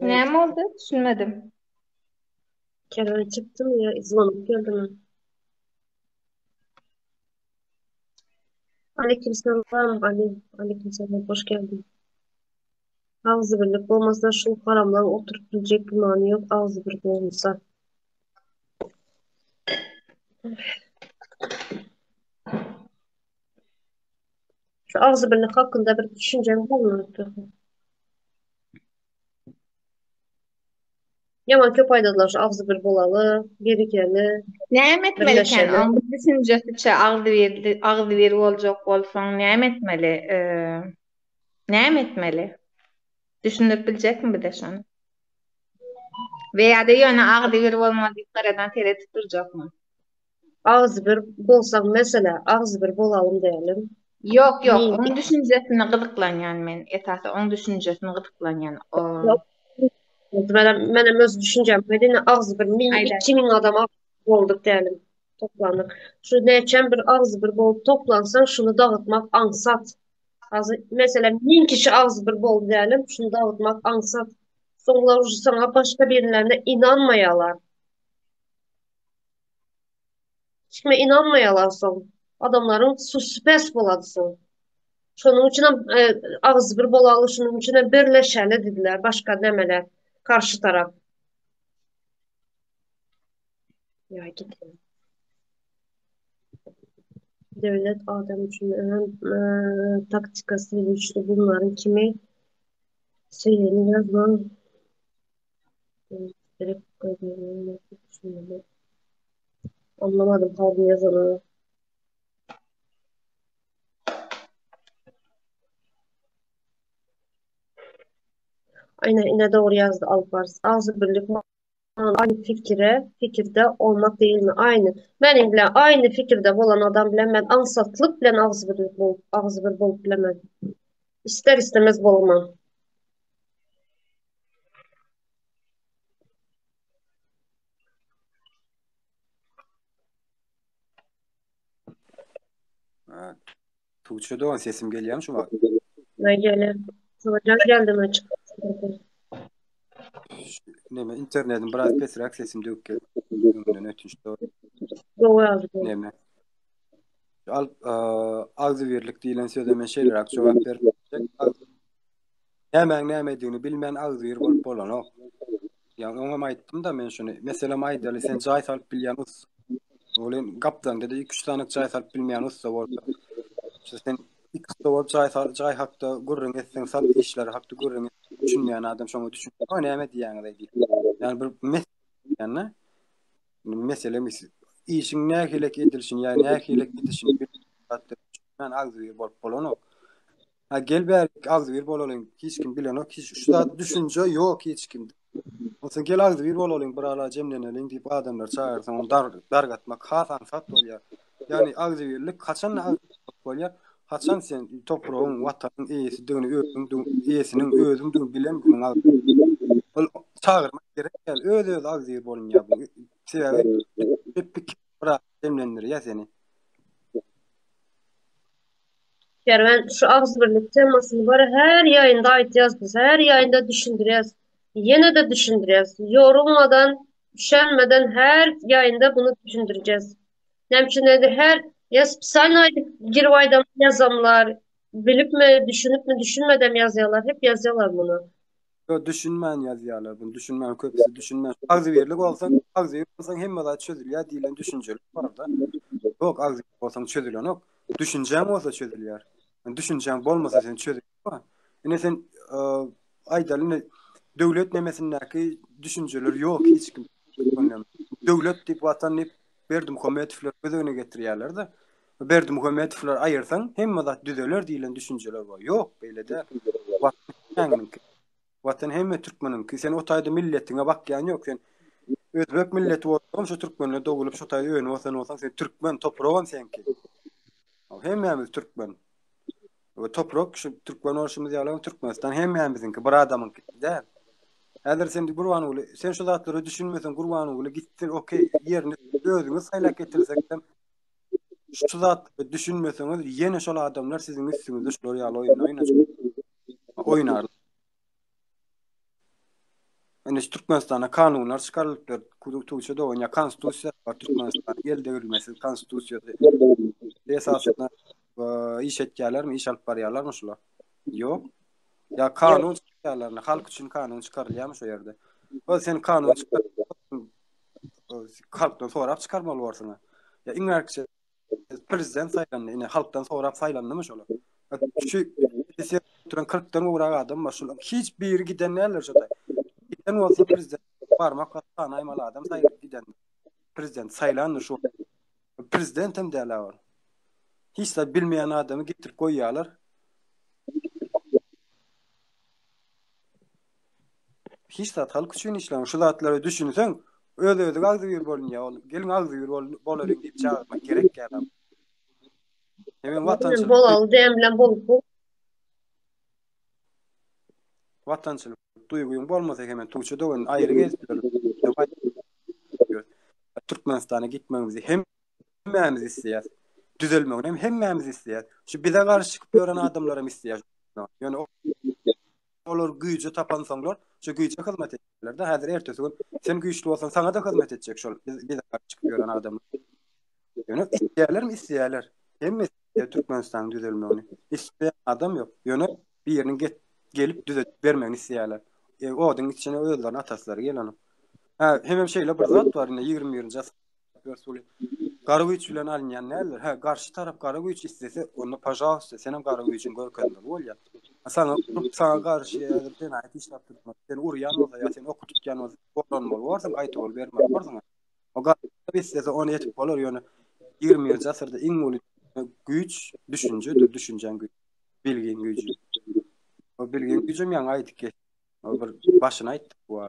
Ne oldu? Düşünmedim. Kenara çıktım ya, izlanıp geldim. Aleykümselam Ali. Aleykümselam, hoş geldin. Ağzı birlik olmasa şu karamdan oturup bilecek bir mani yok. Ağzı birlik olmasa. Şu ağzı birlik hakkında bir düşüncem bulunurdu. Yaman köp aydadılar şu ağzı bir bolalı, birikeli, Näme etmeli birleşeli. eken? Onu düşünjesiçe agzy bir boljak bolsaň näme etmeli? Näme etmeli? Düşünüp biljekmi bir de şonu? Veya da ýöne agzy bir bolmadyk garadan tereddüt durjakmy? Ağzı bir bolsak mesela ağzı bir bolalım diyelim. Yok, Min, onun düşünjesine gyzyklanýan men. Esasy onun düşünjesine gyzyklanýan. Benim öz düşüncem medeni ağzı bir min, Ayda. 2000 adam ağzı olduk diyelim. Toplandık. Şu neçen bir ağzı bir bol toplansan şunu dağıtmak ansat. Mesela 1000 kişi ağzı bir bol diyelim. Şunu dağıtmak ansat. Sonra sana başka birilerine inanmayalar. Kime inanmayalar son. Adamların suspes boladsın. Şunun içine ağzı bir bolalı, şunun içine birleşeli dediler. Başka demeler. Karşı taraf. Ya gidelim. Devlet adam için taktikası güçlü bunların kimi şeyini yazmam direkt koyduğunu anlamadım harbi yazanı. Aynen yine doğru yazdı Alpars. Ağzı birlik aynı fikirde olmak değil mi? Aynı. Benimle aynı fikirde olan adam bilen ben ansatlık bilen ağzı bir bol bilemem. İster istemez bolmam. Tuğçe Doğan sesim geliyor mu şu an? Ne gelir? Soracak geldim açık. Neme internetin biraz pesrak sesim de yok ki. Ömründen ötünç doğru. Doğru yazdı. Neme. Ağzı birlik diýilen söýdeme şeyler ak jogap berip näme ediýini bilmän ağzı bir bolup bolan. Yani ona aýtdym da men şunu. Mesela aýdaly sen jaý salyp bilýän us. Olen gapdan dedi 2-3 tane jaý salyp bilmeýän usta bolsa. Sen 2 stowap jaý hakda gurrun etsen sal işler hakda gurrun düşünmeýän adam şoňa düşünýär. O näme diýäňiz diýdi. Yani bir meselemiz işin nähilek edilşin ýa-ni nähilek edilşin bir men ağzı bir bolup bolan. Ha gel ber agdy bir bolalım. Hiç kim bilen ok. Hiç şu da düşünce yok hiç kim. Olsa gel agdy bir bolalım. Birala jemlenelim diýip adamlar çağırsan onu dargatmak hasan sat bolýar. Yani agdy birlik kaçan agdy bolýar. Haçan sen toprağın, vatanın iyisi, döni özün, iyisinin özün bilen günün agdy. Ol çağırmak gerek gel. Öz agdy bir bolun ya bu. Sebebi hep bir bırak demlendir ya seni. Yani ben şu ağız birlik temasını var her yayında ait yazdık. Her yayında düşündürüyoruz. Yine de düşündürüyoruz. Yorulmadan, üşenmeden her yayında bunu düşündüreceğiz. Nemçine de her yaz saylaydık girvayda yazamlar. Bilip mi, düşünüp mü, düşünmeden yazıyorlar. Hep yazıyorlar bunu. Yo düşünmän ýazýarlar bunu. Düşünmän köpüsi düşünmän. Agzybirlik bolsaň hemme zat çözülýär diýilen düşünjeler bar da. Yok agzybirlik bolsaň çözülýär ok. Düşünjäň bolsa çözülýär. Yani düşünjäň bolmasa sen çözülýär. Ene sen aýdalyny döwlet nemesindäki düşünjeler ýok hiç kim. Döwlet diýip watan diýip Berdimuhamedowler gözüne getirýärler da. Berdimuhamedowler aýyrsaň hemme zat düzeler diýilen düşünjeler bar. Ýok beýle de. Watan Watan hemme Türkmeniň ki sen otayda milletine bakýan ýok sen özbek milleti bolsam şu Türkmenle dogulup şu taýda öýüň bolsan sen Türkmen toprağın senki. Hemmemiz Türkmen. We toprak şu Türkmen oluşumuz ýalan Türkmenistan hemmemizinki bir adamynki däl. Häzir sen Gurban oğlu sen şu zatlary düşünmesen Gurban oğlu gittin okey ýerini özüňiz saýlap getirsekden şu zatly düşünmeseňiz ýene şol adamlar siziň üstüňizde şolary ýaly oýnar. Yani Türkmenistan'a kanunlar çıkarılıplar. Tuğçe'de oynayan konstitüsiya var. Türkmenistan'a el devrilmesi konstitüsiyada esasında iş etkiler mi, iş alıp bariyarlar mı şula? Yok. Ya kanun çıkarlarına, halk için kanun çıkarılıyormuş o yerde. O sen kanun çıkarıyorsun, halktan sonra çıkarmalı varsın. Ya İngilizce prezident saylandı, yine halktan sonra saylandı mı şula? Şu siyasi 40'tan uğrağı adam var şula. Hiçbir giden neler şurada? Giden olsa prezident parmak atan aymalı adam sayılıp giden. Prezident saylanır şu. Prezident hem de var. Hiç de bilmeyen adamı getirip koyuyorlar. Hiç de halk için işlem. Şu zatları düşünsen öyle ağzı bir bolun ya oğlum. Gelin ağzı bir bolun deyip çağırmak gerek ya adam. Hemen Bol demlen bol. vatançılık duyguyun bolmasa hemen Tuğçe'de onun ayrı gezdiler. Türkmenistan'a gitmemizi hemmemiz istiyor. Düzelmegini hemmemiz istiyor. Şu bize karşı çıkıp gören adamlara istiyor. Yani olar güýje tapansaňlar, şu güýje hyzmat etdiler da. Häzir ertesi gün sen güýçli bolsaň saňa da hyzmat etjek şol. Bize karşı çıkıp gören adamlar. Yani istiýärler. Hemme Türkmenistan düzelmegini. İsteýän adam ýok. Yani bir ýerine gelip düzeltip bermegini istiýärler. Odyň içine özleriniň ataslary gelen. Ha, hemem şeýle bir zat bar, 21-nji asr. Gara güýç bilen alınýan näler? Ha, garşy tarap gara güýç istese, onu pajawysta senem gara güýçin görkende bolýar. Sana garşy ýa-da aýt işläp durmak. Sen urýan bolsa ýa sen okutýan bolsa, bolanmaly bolsaň aýtyp ol bermeli bolsaň. O garşy istese onu ýetip bolar ýöne 20-nji asyrda iň uly güýç düşünjedir, düşünjen güýç, bilgin güýçi. O bilgin güýçem ýa aýtyp ket. O bir başyna aýtdy bu.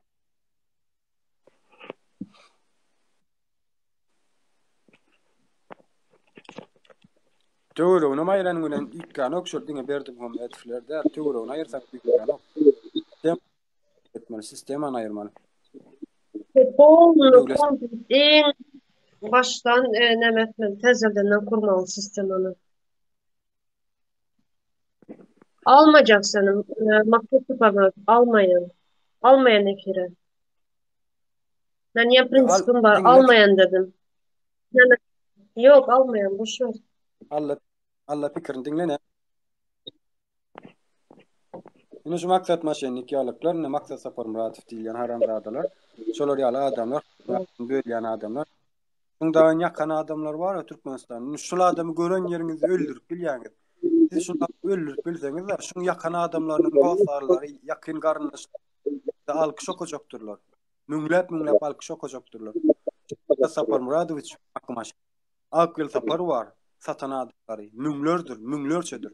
Töwre onu aýran gülen ikkan okşur diňe Berdimuhamedowler der. Töwre onu aýyrsak ikkan ok. Sistem etmeli, sistem aýyrmaly. En baştan nemetmeli, tezelden kurmalı sistemini. Almayacak senin. Maksat tutamaz. Almayın. Almayan ekire. Ben ya prinsipim var. Almayan dedim. Yok almayan. Boşver. Allah pikirini dinlene. Ine şu maksat maşenlik ýalyklar, ne maksat Sapar Muratov diýilen haramzadalar. Şolar ýaly adamlar, bölýän adamlar. Şunda ýakan adamlar bar Türkmenistan. Şol adamy gören ýeriňizde öldürüp bilýäňiz. Siz şunu öldürüp bilseňiz, şunu ýakan adamlaryň dostlary, ýakyn garyndaşlar alkyş okajokdurlar. Müňläp alkyş okajokdurlar. Sapar Muradoviç akmaş. Akıl Sapar var. Satan adamlary müňlerdir, müňlerçedir.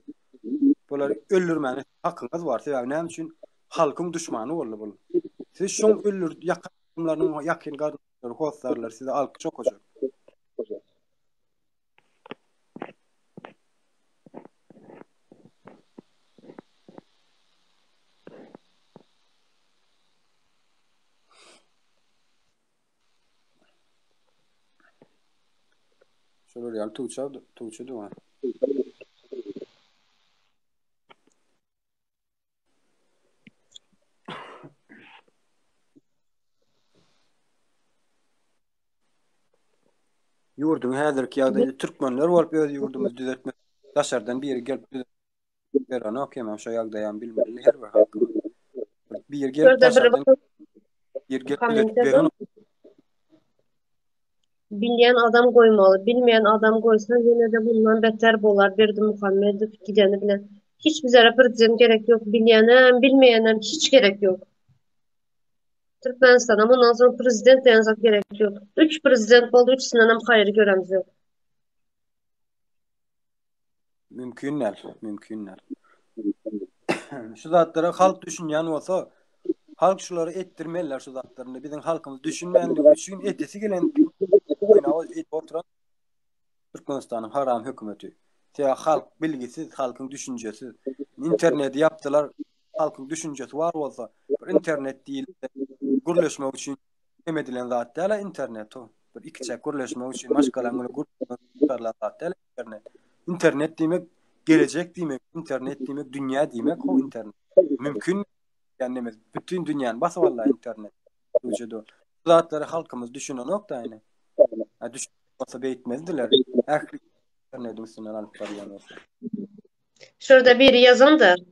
Bolar öldürmäne hakyňyz bar. Sebäbi näme üçin halkyň düşmany boldy bol. Siz şoň öldür ýakynlaryň ýakyn garynlary howsarlar size alky çok hoşak. Şöyle ýaly tuğça da var. Ýurdun häzirki ýagdaýda türkmenler bolup öz ýurdumyzy düzeltmek. Daşardan biri gelip düzeltmek. Ana okýamam şo ýagdaýam bilmeli her bir halkyma. Bir yer gelip Şurada bir daşardan bakın, yer gelip kommenter düzeltmek. bilýän adam goýmaly. Bilmeýän adam goýsa ýene de bundan beter bolar. Berdi Muhammedow gideni bilen. Hiç bizlere prezident gerek yok. Bilýänem, bilmeýänem hiç gerek yok. Türkmenistana bundan sonra prezident diýen zat gerek yok. 3 prezident boldy, üçsinden hem haýry göremiz yok. Mümkünler. Şu zatlara halk düşünýän bolsa, halk şulary etdirmeler şu zatlaryny. Bizim halkymyz düşünmänligi üçin etesi gelen oturan Türkmenistanyň haram hökümeti. Teä halk bilgisiz, halkyň düşünjesi. İnterneti yapdylar, halkyň düşünjesi bar bolsa, internet diýil, gürleşmek üçin emedilen zat däl internet o. Bir iki çek gürleşmek üçin maşgalaňyny gürleşdirler zat däl internet. İnternet diýmek gelecek diýmek, internet diýmek dünýä diýmek o internet. Mümkün yani bütün dünýäni basyp allar internet. Üçedo. Zatlary halkymyz düşünen nokta ýene. Düşünmese beýtmezdiler. Ähli internetin üstünden alyp barýan bolsa. Şurada biri yazandır.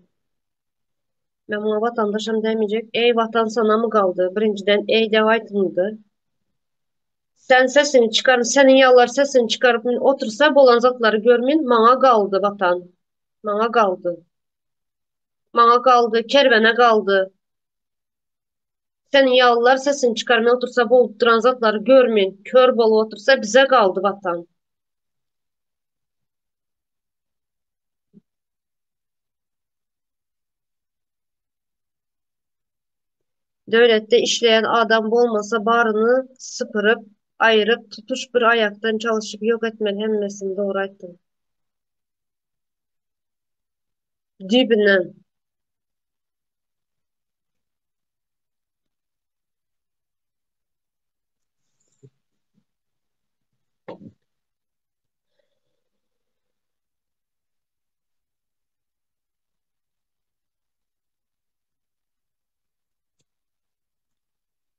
Ben buna vatandaşım demeyecek. Ey vatan sana mı kaldı? Birinciden ey devaydındı. Sen sesini çıkarın, senin yallar sesini çıkarıp otursa bolan zatları görmeyin. Mana kaldı vatan. Mana kaldı. Mana kaldı, kervene kaldı. Senin yallar sesini çıkarmaya otursa bolup duran zatları görmeyin. Kör bolu otursa bize kaldı vatan. Devlette işleyen adam bolmasa barını sıpırıp, ayırıp, tutuş bir ayaktan çalışıp yok etmeli hemmesini doğru ayttın. Dibinden.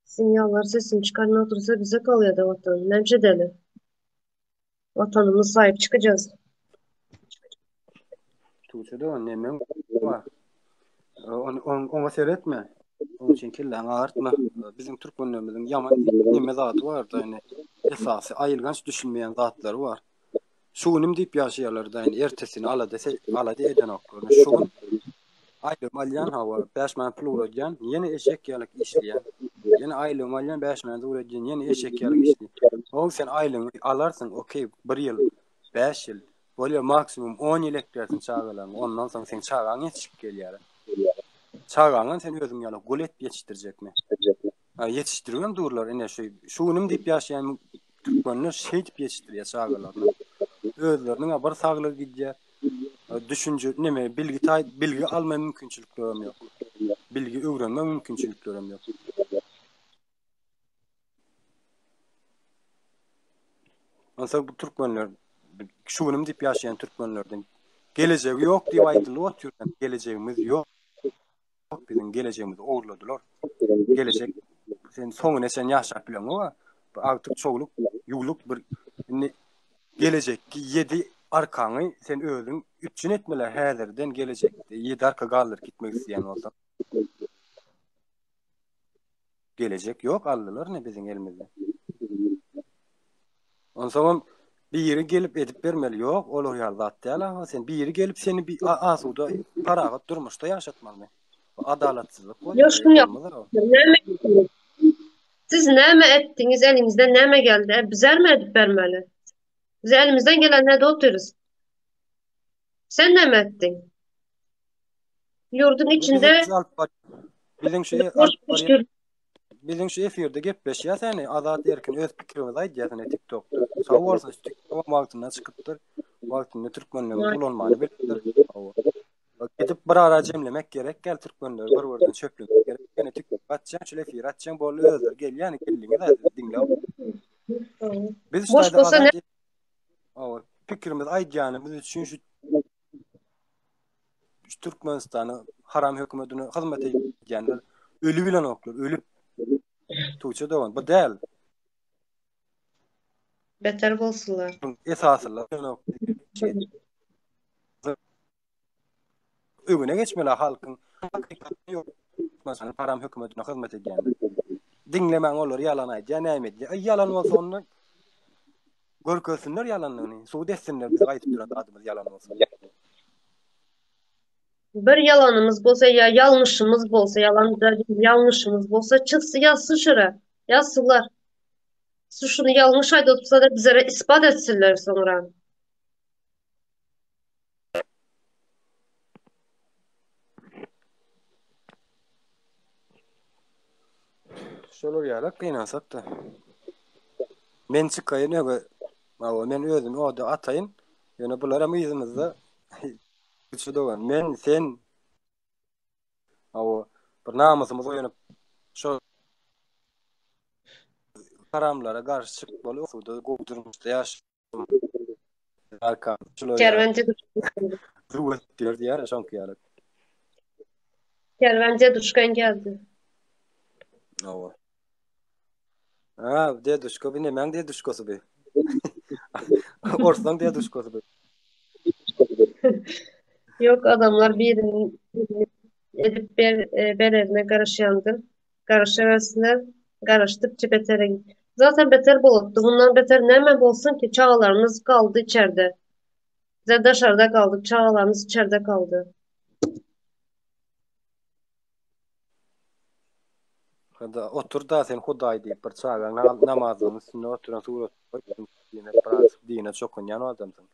Sinyallar sesini çıkarmaya otursa bize kalıyor da vatan. Nemşe deli. Vatanımız sahip çıkacağız. Tuğçada näme var? Onu seyretme. Onun için kirlen artma. Bizim Türkmenlerimizin yaman näme zatı var da yani esasy aýylganç düşünmeýän zatlary var. Şunym diýip ýaşaýarlar da yani ertesini alady eden oklar. Şuň aýlym alýan hawa 5 man pul urajan, ýene eşek ýalyk işleýän. Ýene aýlym alýan 5 man urajan, ýene eşek ýalyk işleýän. O sen aýlymy alarsyň, okey, 1 ýyl, 5 ýyl, bolýa maksimum 10 ýyl eklersiň çagalan. Ondan soň sen çagaň ýetişip gelýär. Çagaňy sen özüň ýalyk gol etip ýetişdirjekmi? Ýetişdirýän durlar ene şunym diýip ýaşaýan türkmenler şey diýip ýetişdirýär çagalaryny. Özleriniň bir saglygy gidýär. Düşünje näme bilgi alma mümkinçiliklerim ýok. Bilgi öwrenme mümkinçiliklerim ýok. Asa bu türkmenler şunym diýip ýaşaýan türkmenlerden gelejegi ýok diýip aýdylyp oturýan. Gelejegimiz ýok. Bizim geleceğimizi oğurladılar. Gelecek sen soňuny sen ýaşap bilen o artık çoğuluk ýugluk bir gelecekki 7 arkaňy sen özüň üçün etmeler häzirden gelecekde 7 arka galdyr gitmek isleýän bolsa. Gelecek ýok aldylar ne bizim elimizde. Onsoň biri gelip edip bermeli ýok, olar ýaly zat däl, sen biri gelip seni bir asuda paraga durmuşda ýaşatmaly. Adalatsızlyk bolýar. Siz näme etdiňiz, elinizden näme geldi? Bizer mi edip bermeli? Biz elimizden gelenlerde otururuz. Sen näme etdiň? Yurdun içinde boş boş gör. Bizim şu efirde gepleşýär seni azat erkin öz pikirimizi aýdýarsyn TikTok'da. Sag bolsa TikTok wagtyna çykypdyr. Wagtyny türkmenlerimiz ulanmany bilipdir. Gidip bir ara jemlemek gerek. Gel türkmenler bir-birinden çöplemek gerek. Yani TikTok atjaň, şu efir atjaň bolu özler gel yani kelliňiz dinläp. Biz Boş şeýle bolsa ne? azat pikirimiz aýdýanymyz üçin şu Türkmenistany haram hökümetine hyzmat edýänler ölü bilen oklar, ölüp tuğça dogan. Bu däl. Beter bolsunlar. Esaslar. Ögüne geçmeli halkın. Hakikaten yok. Mesela haram hökümetine hyzmat edýänler. Dinlemäň olar yalan aýdýar, näme edýär? Yalan bolsa onu görkezsinler yalanlygyny. Suud etsinler biz aýdyp duran adymyz yalan bolsa. Bir yalanımız bolsa ya yanlışımız bolsa yalan da değil, yanlışımız bolsa çıksın yazsın şura. Yazsınlar. Şunu yanlış aydıpsa da bize ispat etsinler sonra. Şolar ýaly gynansak da. Men çykaýyn öňe. Men özüm oda ataýyn. Ýöne bular hem ýüzümizde şu dogan. Men sen bir namysymyz oýanyp şo haramlara garşy çykyp bolup suda gowdurmuşda ýaş. Arka. Kervence Ruwetler diýär şonky ýaly. kervence düşken geldi. Deduşko bir nemen deduşkosu bir. Orsan deduşkosu bir. Yok adamlar birini edip bererine karışyandır. Karışıversinler. Karıştıkça betere git. Zaten beter bolupdu. Bundan beter näme bolsun ki çağalarımız kaldı içeride. Biz dışarıda kaldık. Çağalarımız içeride kaldı. Hada otur da sen Hudaý diýip bir çagaň namazynyň üstüne oturan surat koýdum. Dine çokunýan adamsyň.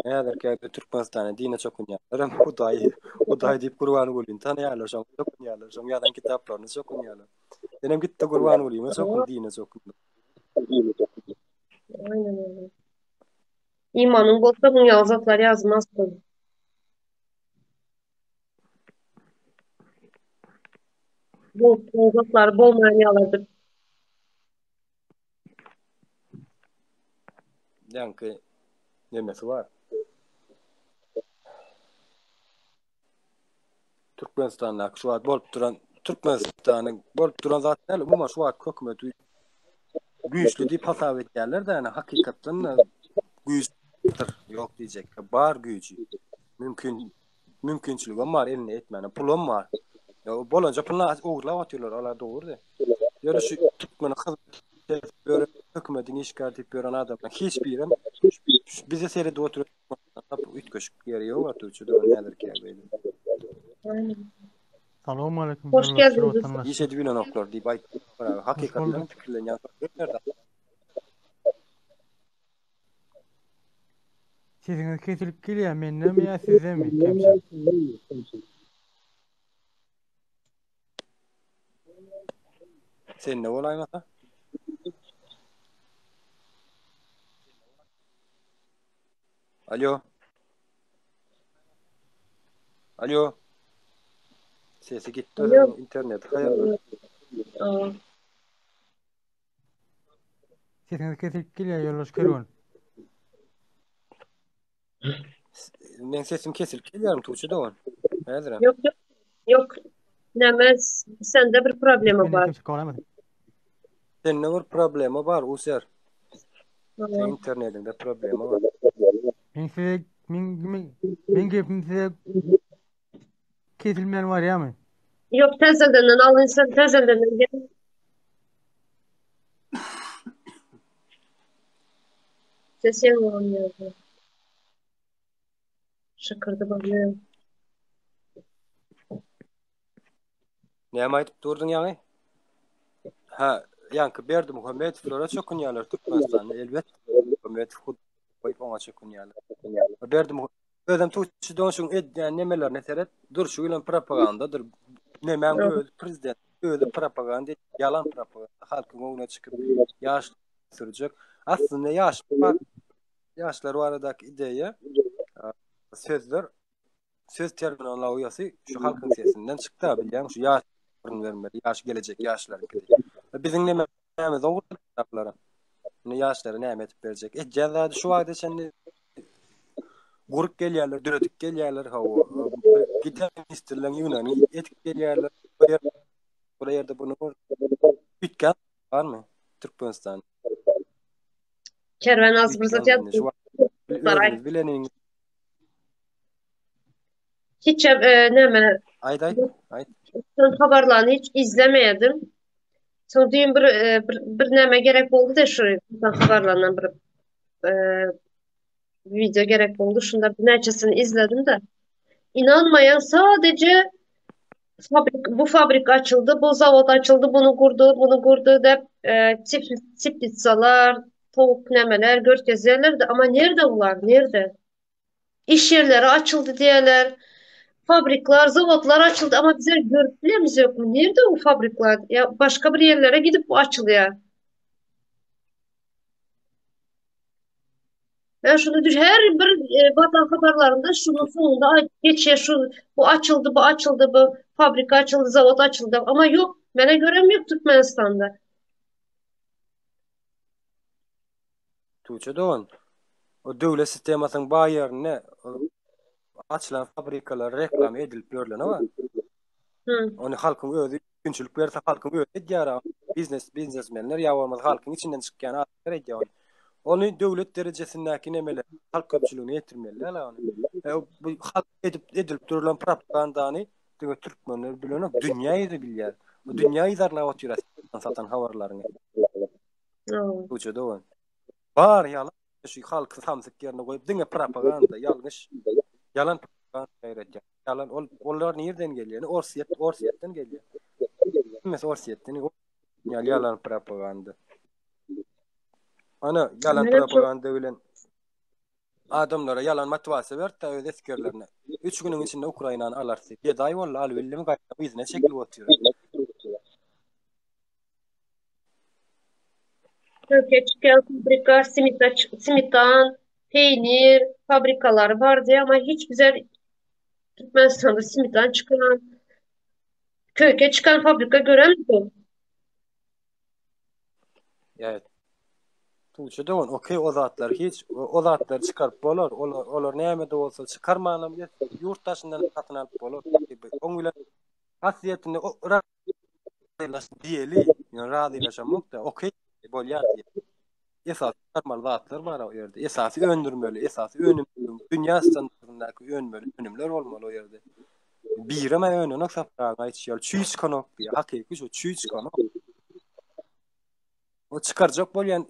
Näder ki Türkmenistana dine çokunýan. Adam Hudaý diýip Gurban bolýan. Tanýarlar şoň çokunýarlar. Şoň ýadan kitaplaryny çokunýarlar. Benim gitti Gurban bolýan. Çokun dine çokun. Aynen öyle. İmanın bolsa bunu yazatlar yazmazsın. Bu yazatlar bolmayan yalardır. Ýanky nemesi var? Türkmenistanda şu wagt bolup duran Türkmenistanyň bolup duran zat näle? Bu şu wagt hökümeti güýçli diýip hasap etýärler de, yani hakykatdan güýçdir ýok diýjek. Bar güýçi. Mümkinçiligim bar eline etmeni. Pulum var. Ya bolunca pulna oglap atýarlar, olar dogry. Ýöne şu Türkmeni hyzmat hökümetiň işgal edip beren adamlar hiç birim bize seride oturup ütköşük ýeri ýok atyrçy da näler käbeydi. Assalamu alaikum. Hoş geldiniz. Ýeşedi bilen oklar diýip aýtdylar. Hakykatdan pikirlenýän nerede? Siziniz kesilip gelýär, menden mi ýa sizden mi? Kemşen. Sen ne bolaýmasa? Alo. Alo. Sesi gitti. Alo. İnternet hayırlı. Aa, Siziniz kesilip gelýär, ýoldaş Kerwan. Men sesim kesilip gelýär tuğçu da var. Häzir. yok yok. Yok. Näme sende bir problemi var. Kemşen kawlamady. Sen ne var problemi var User? Aa, İnternetinde problemi var. Men gepim size kesilmeyen var ýa-mı? yok tezelden al insan tezelden gel. Ses yanmıyor. Şakırdı bakıyor. Näme aýdyp durdun ýaňy? Ha, ýanky berdi Muhammed Flora çokunýarlar Türkmenistanyň elbet Muhammed Hudaý oňa çokunýarlar. Berdi Özüm tuğçu donşun edýän nemelerine seret durşu bilen propagandadyr. Nemen öz prezident özü propaganda, yalan propaganda. Halkyň öňüne çykyp ýaş sürjek. Aslında ýaşlar baradaky ideýa sözler söz terminologiýasy şu halkyň sesinden çykdy bilýän şu ýaş vermeli, ýaş gelecek ýaşlar. Biziň nämemiz ogurlar. Ne ýaşlara näme etip berjek? Ejjazady şu wagtda sen gurup gelýärler, döredip gelýärler, hawa gider ministerleň ýönelik etip gelýärler. Bu ýerde bunu bitken barmy? Türkmenistan. Kerwen az bir zat Özüňiz bileniň. hiç näme Aýt. son habarlarını hiç izlemeyedim. Sonra diyeyim bir näme gerek oldu da şu haberlerden bir e, video gerek oldu. Şunda bir neçesini izledim de. İnanmayan sadece bu fabrik açıldı, bu zavod açıldı, bunu kurdu da çiftlikçiler, tavuk nemeler, görkezlerler de ama nerede bunlar? Nerede? İş yerleri açıldı diyorlar. Fabrikler, zavodlar açıldı ama bize görüntülerimiz yok mu? Nerede o fabrikler? Ya başka bir yerlere gidip bu açılıyor. Ben şunu düş her bir vatan haberlerinde şunun sonunda geçiyor bu açıldı, bu fabrika açıldı, zavod açıldı ama yok. Bana görem yok Türkmenistan'da. Tuğçe doğan. O döwlet sistemasynyň baýaryna açylan fabrikalar reklam edilip görülen ama Hı. onu halkyň özü günçilik berse halkyň özü edýär. Biznesmenler ýa-bolmasa halkyň içinden çykýan adamlar edýär. Onu döwlet derejesindäki nemeler halk köpçüligine ýetirmeliler ala onu. Bu halk edilip durulan propagandany türkmenler bilen dünýä ýyzy bilýär. Bu dünýä ýyzarna oturar satan habarlaryny. Tuğçe doğan. Bar yalan şu halkı samsyk yerine koyup diňe propaganda ýalňyş yalan propaganda gaýretýär. Yalan onlar nereden gelýär? Orsiýetden gelýär. Mes orsiýetden yalan propaganda. Ana yalan propaganda bilen adamlara yalan motivasiýa berdi öz eskerlerine. 3 güniň içinde Ukrainany alarsy. 7 ay boldy al billimi gaýta bizne çekilip oturar. Türkiye çıkan fabrika, simitan, peynir fabrikaları vardı ama hiç güzel Türkmenistan'da simitan çıkan, köke çıkan fabrika göremedim. Evet. Tuğçe doğan okey o zatlar hiç o zatlar çıkarıp bolar. Olar näme de bolsa çıkarmanam diye yurttaşyndan satyn alyp bolar. Oňuyla hasiyetini radylaş diýeli, ýa radylaşamak da okey bolýar diye. Esas normal zatlar bar o ýerde. Esasy öndürmeli, esasy önüm dünýä standartyndaky önümler bolmaly o ýerde. Bireme önüne sapra aýtýar. Çüýç konok diýär. Hakiki şu çüýç konok. O çıkaracak bolýan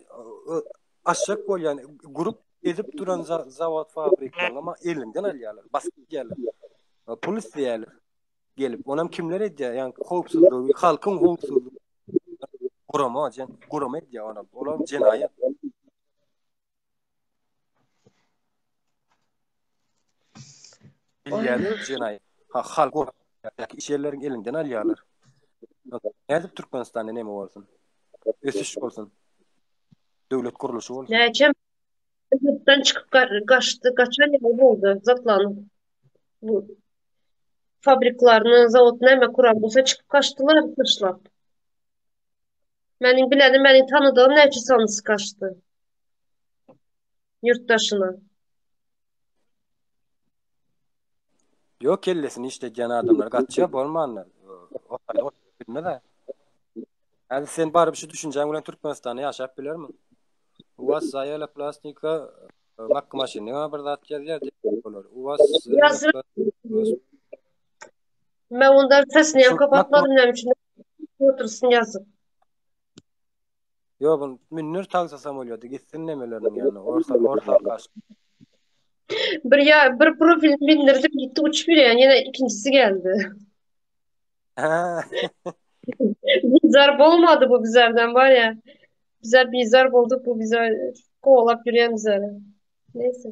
aşak bolýan grup edip duran zavod fabrikalar ama elinden alýarlar. Baskı gelýär. Polis diýerler. Gelip onam kimler edýär? Ýani howpsuzlygy, halkyň howpsuzlygy gurama edýär onam. Olam jenaýat. Bilýärler jenaýat. Halk iş yerleriň elinden alýarlar. Nädip Türkmenistanda näme bolsun? Ösüş bolsun. Döwlet kuruluşy bolsun. Näçe yurtdan çıkıp kaçan ýaly boldy zatlaryň. Bu fabrikalarını, zavod näme kuran bolsa çıkıp kaçtılar kışlap. Meni tanıdığım näçe sanysy kaçtı. Yurttaşyna. Yok kellesini işleýän adamlar gaçýar bolmanlar. O bilmede. Yani sen barıp şu düşüncen bilen Türkmenistan'da yaşap bilermi? Uwas sayala plastika bak maşyna bir zat gelýär diýip bolar. Uwas Ben ondan sesini kapatmadım näme üçin otursun yazıp. Yo bu Münir tagsasam bolýardy. Gitsin nemeleriniň ýanyna. Orta kaç. Bir profil bindirdim gitti uçup ýürýän ýene ikincisi geldi. Bizar olmadı bu bizlerden var ya. Bizler bizar olduk bu bizler kovalap yürüyen bizler. Neyse.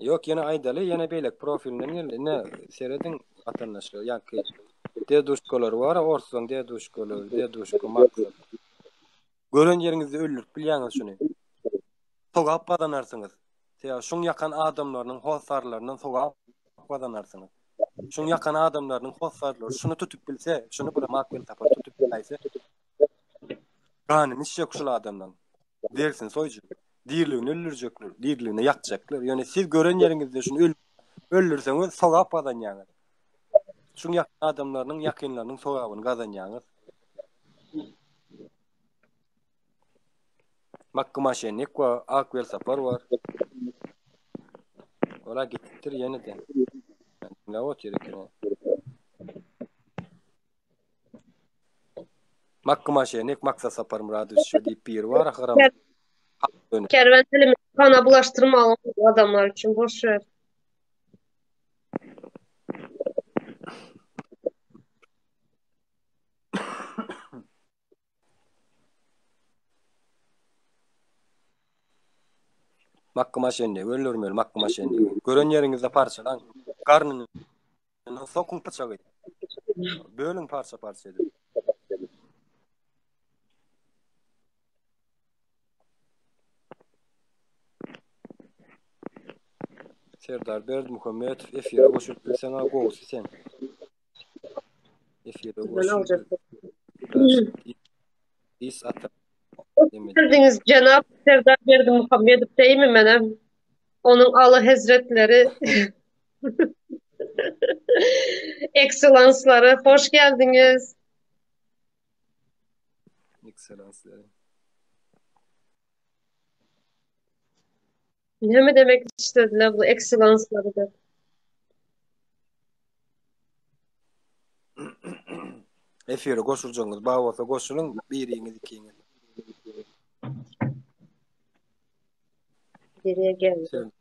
Yok yana aydaly, yana beýlek profilinden geldi. Ne seredin atanlaşlar. Ýa-ki deduşkalar var, orsadan deduşkalar, deduşka maksat. Gören ýeriňizde öldürip bilýäňiz şuny. Sogap bazanarsınız. Ya şun yakan adamlarının hosarlarından sogap bazanarsınız. Şun yakan adamlarının hosarları şunu tutup bilse, şunu bura makbel tapar tutup bilse, ganyny şek şul adamdan. Dersin soycu. Dirliğini öldürecekler, dirliğini yakacaklar. Yani siz gören yerinizde şunu öldürseniz sogap bazanýaňyz. Şun yakan adamlarının yakınlarının sogabyny gazanýaňyz. Mahkama şenlik var, akvel sapar var. Ola gittir yeniden. Ne ot yerekine. Mahkama şenlik maksa sapar muradı şu deyip bir var ahıram. Kerventelimi kana bulaştırma adamlar için boş ver. Mahkama şenlik öldürmeli mahkama şenlik. Gören yerinizde parçalan. Karnını sokun bıçağı. Bölün parça edin. Serdar Berdimuhamedov efire koşup bilsene goğusu sen. Efire Ben koşup alacaktım. is atar. Geldiniz Cenab Serdar Berdimuhamedov değil mi benim? Onun alı hezretleri, ekselansları, hoş geldiniz. Ekselansları. Ne mi demek istediler bu ekselansları da? Efire koşurcanız, bağırsa koşulun, biriniz ikiniz. Geriye geldi. Sen.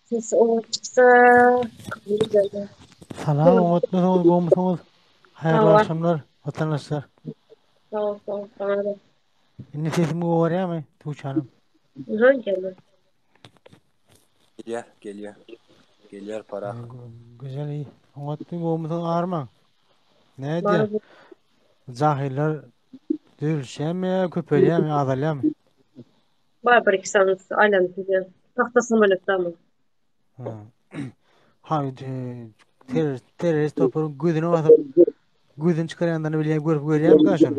Siz o çıksa güzel. Salam, umutlusunuz, gomusunuz. Hayırlı Sağ ol. akşamlar, vatandaşlar. Sağ ol, sağ ol. Bana da. Şimdi sesimi var mı Tuğçe Hanım? Aha, geldi. Geliyor. Geliyor para. Güzel iyi. Umutlu gomusun ağırma. Ne Bana diye? Cahiller düzülşe mi, köpeliğe mi, azalya mı? var bir iki sanatçı, alem güzel. Tahtasını böyle tamam. Ha, terörist topunun gözünü basıp gözünü çıkarayanlarını bileyim, görüp göreyim mi kaç onu?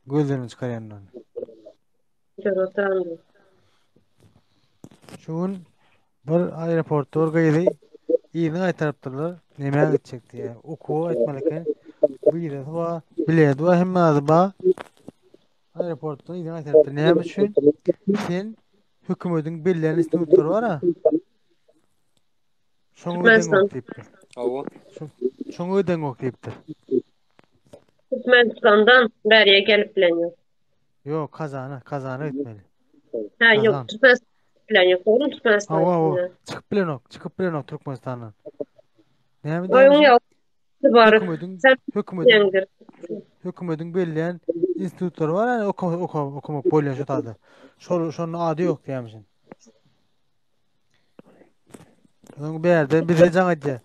Gözlerini çıkarayanlarını. Gör oturan da. Şun bir aeroportta orgaydı. İyini aytarıptırlar. Nemeye gidecekti ya. Oku etmeleken. Bu yine var. Bileydi var. Hem ağzı var. Aeroportta iyini aytarıptır. Ne yapmışsın? Sen hükümetin belirleyen istihdamları var ha. Şunu öden ok deyiptir. Avu. Şunu öden ok deyiptir. Türkmenistan'dan beriye gelip bilen yok. Yok kazana etmeli. Ha yok, Kazan. Türkmenistan bilen yok. Oğlum Türkmenistan O. içinde. Çıkıp bilen ok Türkmenistan'dan. Ne yapayım Oyun demişsin? yok. Var. Sen Hükümetin yendir. hükümetin belirleyen institutları var yani okumak boylayan şu tadı. Şunun adı yok diyemişsin. Onun bir yerde bize canıcı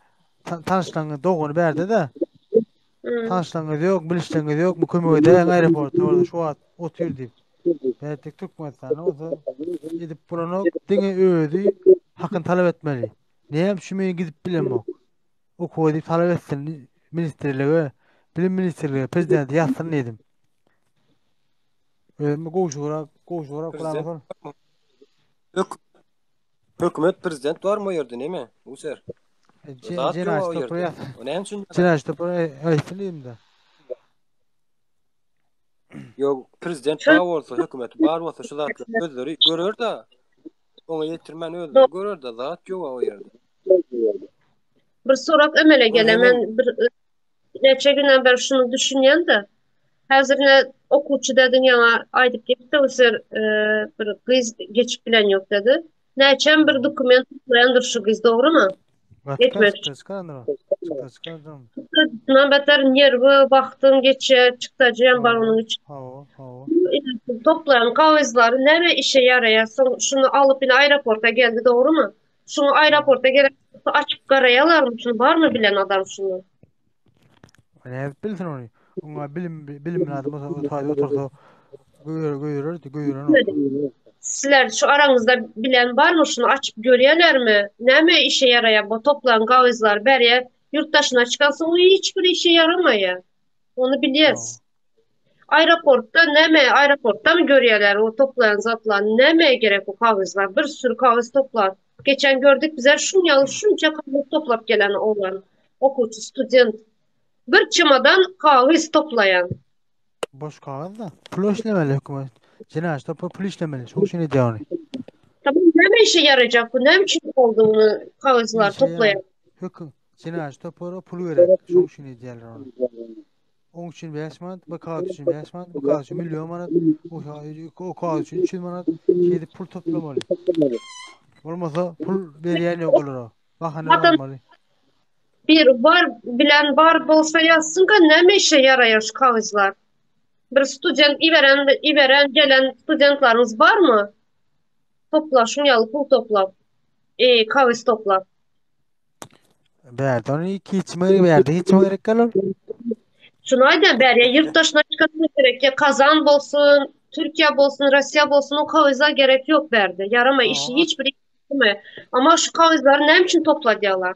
tanıştığını doğunu bir yerde de tanıştığınız yok, biliştığınız yok, bu kömüğü de aeroportta orada şu an oturuyor deyip. Belki Türkmenistan'a o da gidip buranı dine öğüdü, hakkını talep etmeli. Neyem şümeyi gidip bilem o. O koydu talep etsin ministerliğe, bilim ministerliğe, prezidenti yazsın neydim. Koğuşura kulağına Hükümet prezident var mı o yerde, değil mi? User. Cenayet topu yaz. O ne için? Cenayet topu ayıflıyım da. Yok, prezident var olsa, hükümet var olsa şu zatlar özleri görür da onu yetirmen özleri görür da zat yok o yerde. Bir sorak emele gelemen bir neçe günden beri şunu düşünyen de hazırına okuçu dedin yana aydıp gitti o ser bir kız geçip bilen yok dedi. Neçen bir dokument tutuyandır şu kız doğru mu? Yetmedi. Çıkarındır. Çıkarındır. Ben beter nervi baktım geçe çıkacağım var onun için. toplayan kağızları neme işe yaraya? Şunu alıp yine aeroporta geldi, doğru mu? Şunu aeroporta gelip açıp karayalar mı? Şunu var mı bilen adam şunu? Ne bilsin onu. Ona bilim adamı otursa görür o. Sizler şu aranızda bilen var mı, şunu açıp görüyorlar mı? Neme işe yaraya bu toplayan kağızlar beriye yurt dışına çıkansın, o hiçbir işe yaramaya. Onu biliyoruz. Aeroportta mı görüyorlar o toplayan zatlar? Neme gerek o kağızlar? Bir sürü kağız toplar. Geçen gördük bize şunca kağız toplap gelen oğlan. Okucu, student. Bir çamadan kağız toplayan. Boş kağıt da. Pul işlemeli hükümet. Cinayet topu pul işlemeli. Çok şey diyor onu. Tamam, neme işe yarayacak bu? Ne için olduğunu kağızlar toplayan? Cinayet topu pul verek. Çok şey diyorlar onu. Onun için 5 manat, bu kağıt için 5 manat, bu kağıt için milyon manat, o kağıt için 300 manat şeyde pul toplamalı. Olmasa pul beriyen yok olur o. Bahane Zaten olmalı. bilen var bolsa yazsın ki neme işe yarayır şu kağızlar? Bir student iveren gelen studentlarımız var mı? Topla, şunu yalı pul topla. Kağız topla. Berdi onu iki içmeye verdi. Hiç mi gerek kalır? Şunu aydan beri yurt dışına çıkmasına gerek ya, Kazan bolsun, Türkiye bolsun, Rusya bolsun, o kağıza gerek yok berdi. Yarama işi hiçbir iş yapmıyor. Ama şu kağızları ne için topladılar?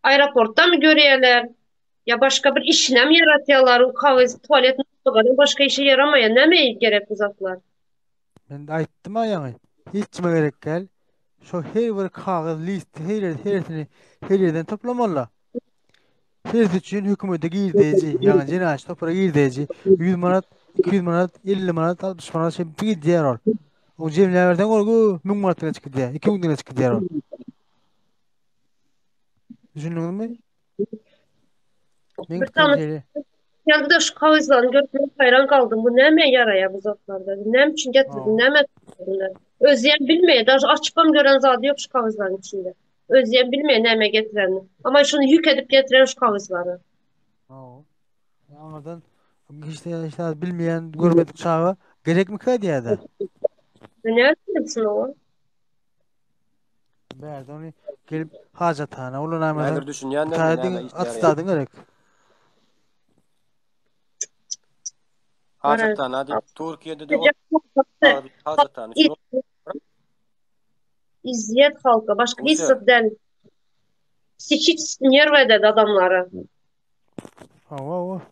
Aeroportta mı görüyorlar? Ya başka bir işine mi yaratıyorlar o kağız, tuvalet mutlaka başka işe yaramaya ne mi gerek uzaklar? Ben de ayttım ayağını. Hiç mi gerek gel? Şu her bir kağıt list her yerden toplamalı. Her için hükümete girdiği yani cinayet toplara girdiği 100 manat, 200 manat, 50 manat, 60 manat şey bir diğer ol. O cemlerden korku 1000 manatına çıktı diye. 2000 lira çıktı diğer ol. Düşündün mü? Ben Bir gittim tane şeyle. geldi de şu kağızlarını görüp ben hayran kaldım. Bu ne mi yaraya bu zatlar dedi. Ne için getirdin, ne mi getirdin? Özleyen bilmeye, daha açıklam gören zat yok şu kağızların içinde. Özleyen bilmeye ne mi getirenini. Ama şunu yük edip getiren şu kağızları. Anladan işte bilmeyen görmedik çağı gerek mi kaydı ya da? Ne yapıyorsun o? Berdi onu gelip hacatana ulan aymadan Näder düşünýänler tadın näme atstadın gerek. Hajatdan hadi Türkiye'de de o hajatdan İzzet halka. Başka Rusya. hissetten sikik nerve dedi adamları. Hava.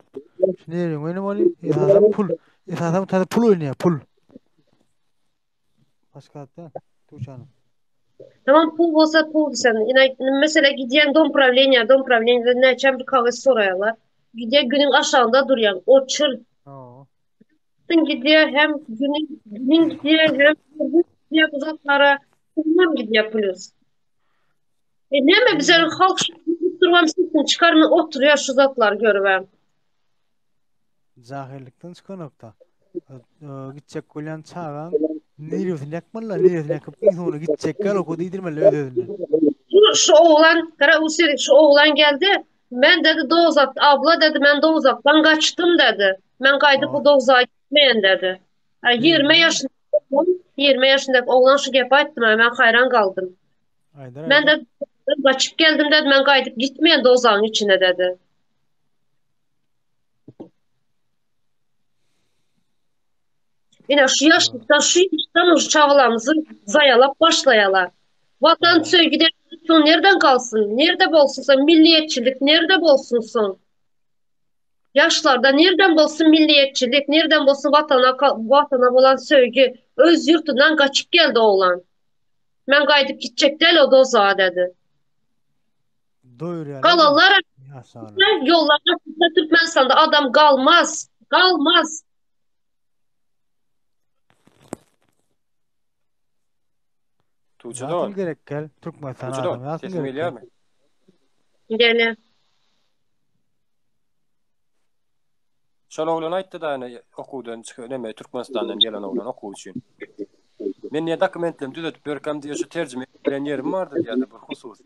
Şimdi benim oli esasım pul. Esasım tadı pul oynuyor pul. Başka hatta Tuğçan'ım. Tamam, pul olsa pul sen. Yine mesela gidiyen dom pravleniya ne için bir kağıt soruyorlar. Gidiyor günün aşağında duruyor. O çır gidiyor hem günün gidiyor hem gidiyor uzaklara. Bunlar gidiyor plus. Ne mi bize halk durmam sizin çıkarını oturuyor şu zatlar görüyorum. Cahillikten çıkan nokta. Gidecek koyan çağın neriyorsun yakmalı neriyorsun yakıp sonra gidecek kal oku değdirmeli ödedin. Şu oğlan, kara usirik şu oğlan geldi. Ben dedi Doğuzak, abla dedi ben Doğuzak'tan kaçtım dedi. Ben kaydıp bu Doğuzak'a gitmeyen dedi. 20 yaşında 20 yaşındaki oğlan şu gep ayttım, ben hayran kaldım. Ben de kaçıp geldim dedi, ben kaydıp gitmeyen Doğuzak'ın içine dedi. Yine şu yaşlıktan şu çağlarımızı zayalap başlayalar. Vatan sevgide nereden kalsın? Nerede bolsun sen? Milliyetçilik nerede bolsun sen? Yaşlarda nereden bolsun milliyetçilik? Nereden bolsun vatana olan sevgi? Öz yurtundan kaçıp geldi oğlan. Ben kaydıp gidecek değil o dozağa dedi. Doyur yani. Kalanlar Ya sağ ol. yollarda Türkmenistan'da adam kalmaz. Kalmaz. Tuğçu'da Zaten ol. gerek gel. Türkmenistan Tuğçu'da adam. ol. Zaten Sesim gerek geliyor gel. mu? Şol oğlan aytdy da hani okuwdan çıkıyor neme Türkmenistan'dan gelen oğlan okuw üçin. Men niye dokumentlerimi düzeltip berkam diye şu tercüme eden yerim vardı diýdi bir husus.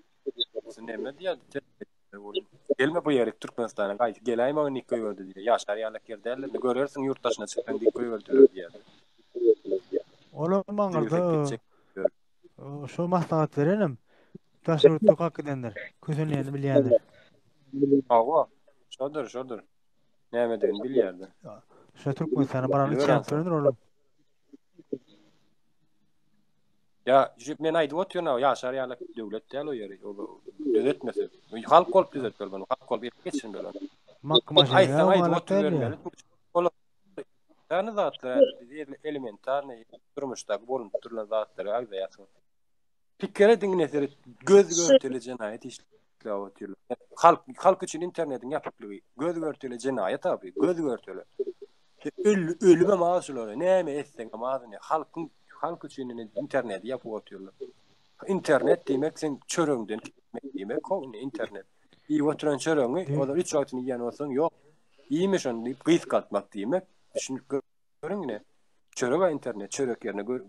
Neme diýdi? Gelme bu yere Türkmenistan'a gaýty geleýme onu ýyky gördü diýe. Ýaşar ýalyk ýerdeler. Görersiň ýurtdaşyna çykdan ýyky gördüler diýe. Ola maňyrda Gitjek. şo maslahat berenim. Taşyrtdy hakyndandyr. Kösenlerini bilýärdir. Awa. Şodur. Näme degen bilýärdi. Şo Türkmenistan'a barany çäp berendir oğlum. Ya, men aýdyp oturýar, ýaşar ýalyk döwlet däl o ýeri. Düzetmese. Halk bolup düzetler bunu. Halk bolup geçin bilen. Mahkemaşa Aýtsaň aýdyp ýa-da oturýar. Tany zatlar, elementarny durmuşda bolup durulan zatlar aýda ýatyn. Pikere diňnesleri göz görteli jenaýet işläp oturýar. Halk üçin internetiň ýapyklygy göz görteli jenaýet abi, göz görteli. Ölüme maaşlary, näme etseň maaşyny halk üçin interneti ýapyp oturýar. İnternet diýmek sen çörüňden gitmek diýmek, o internet. İyi oturan çörüňi, olar 3 aýtyny ýan bolsaň, ýok. İýmiş onu diýip gys gatmak diýmek. Düşünüp görüň ne? Çörek we internet, çörek ýerine gör.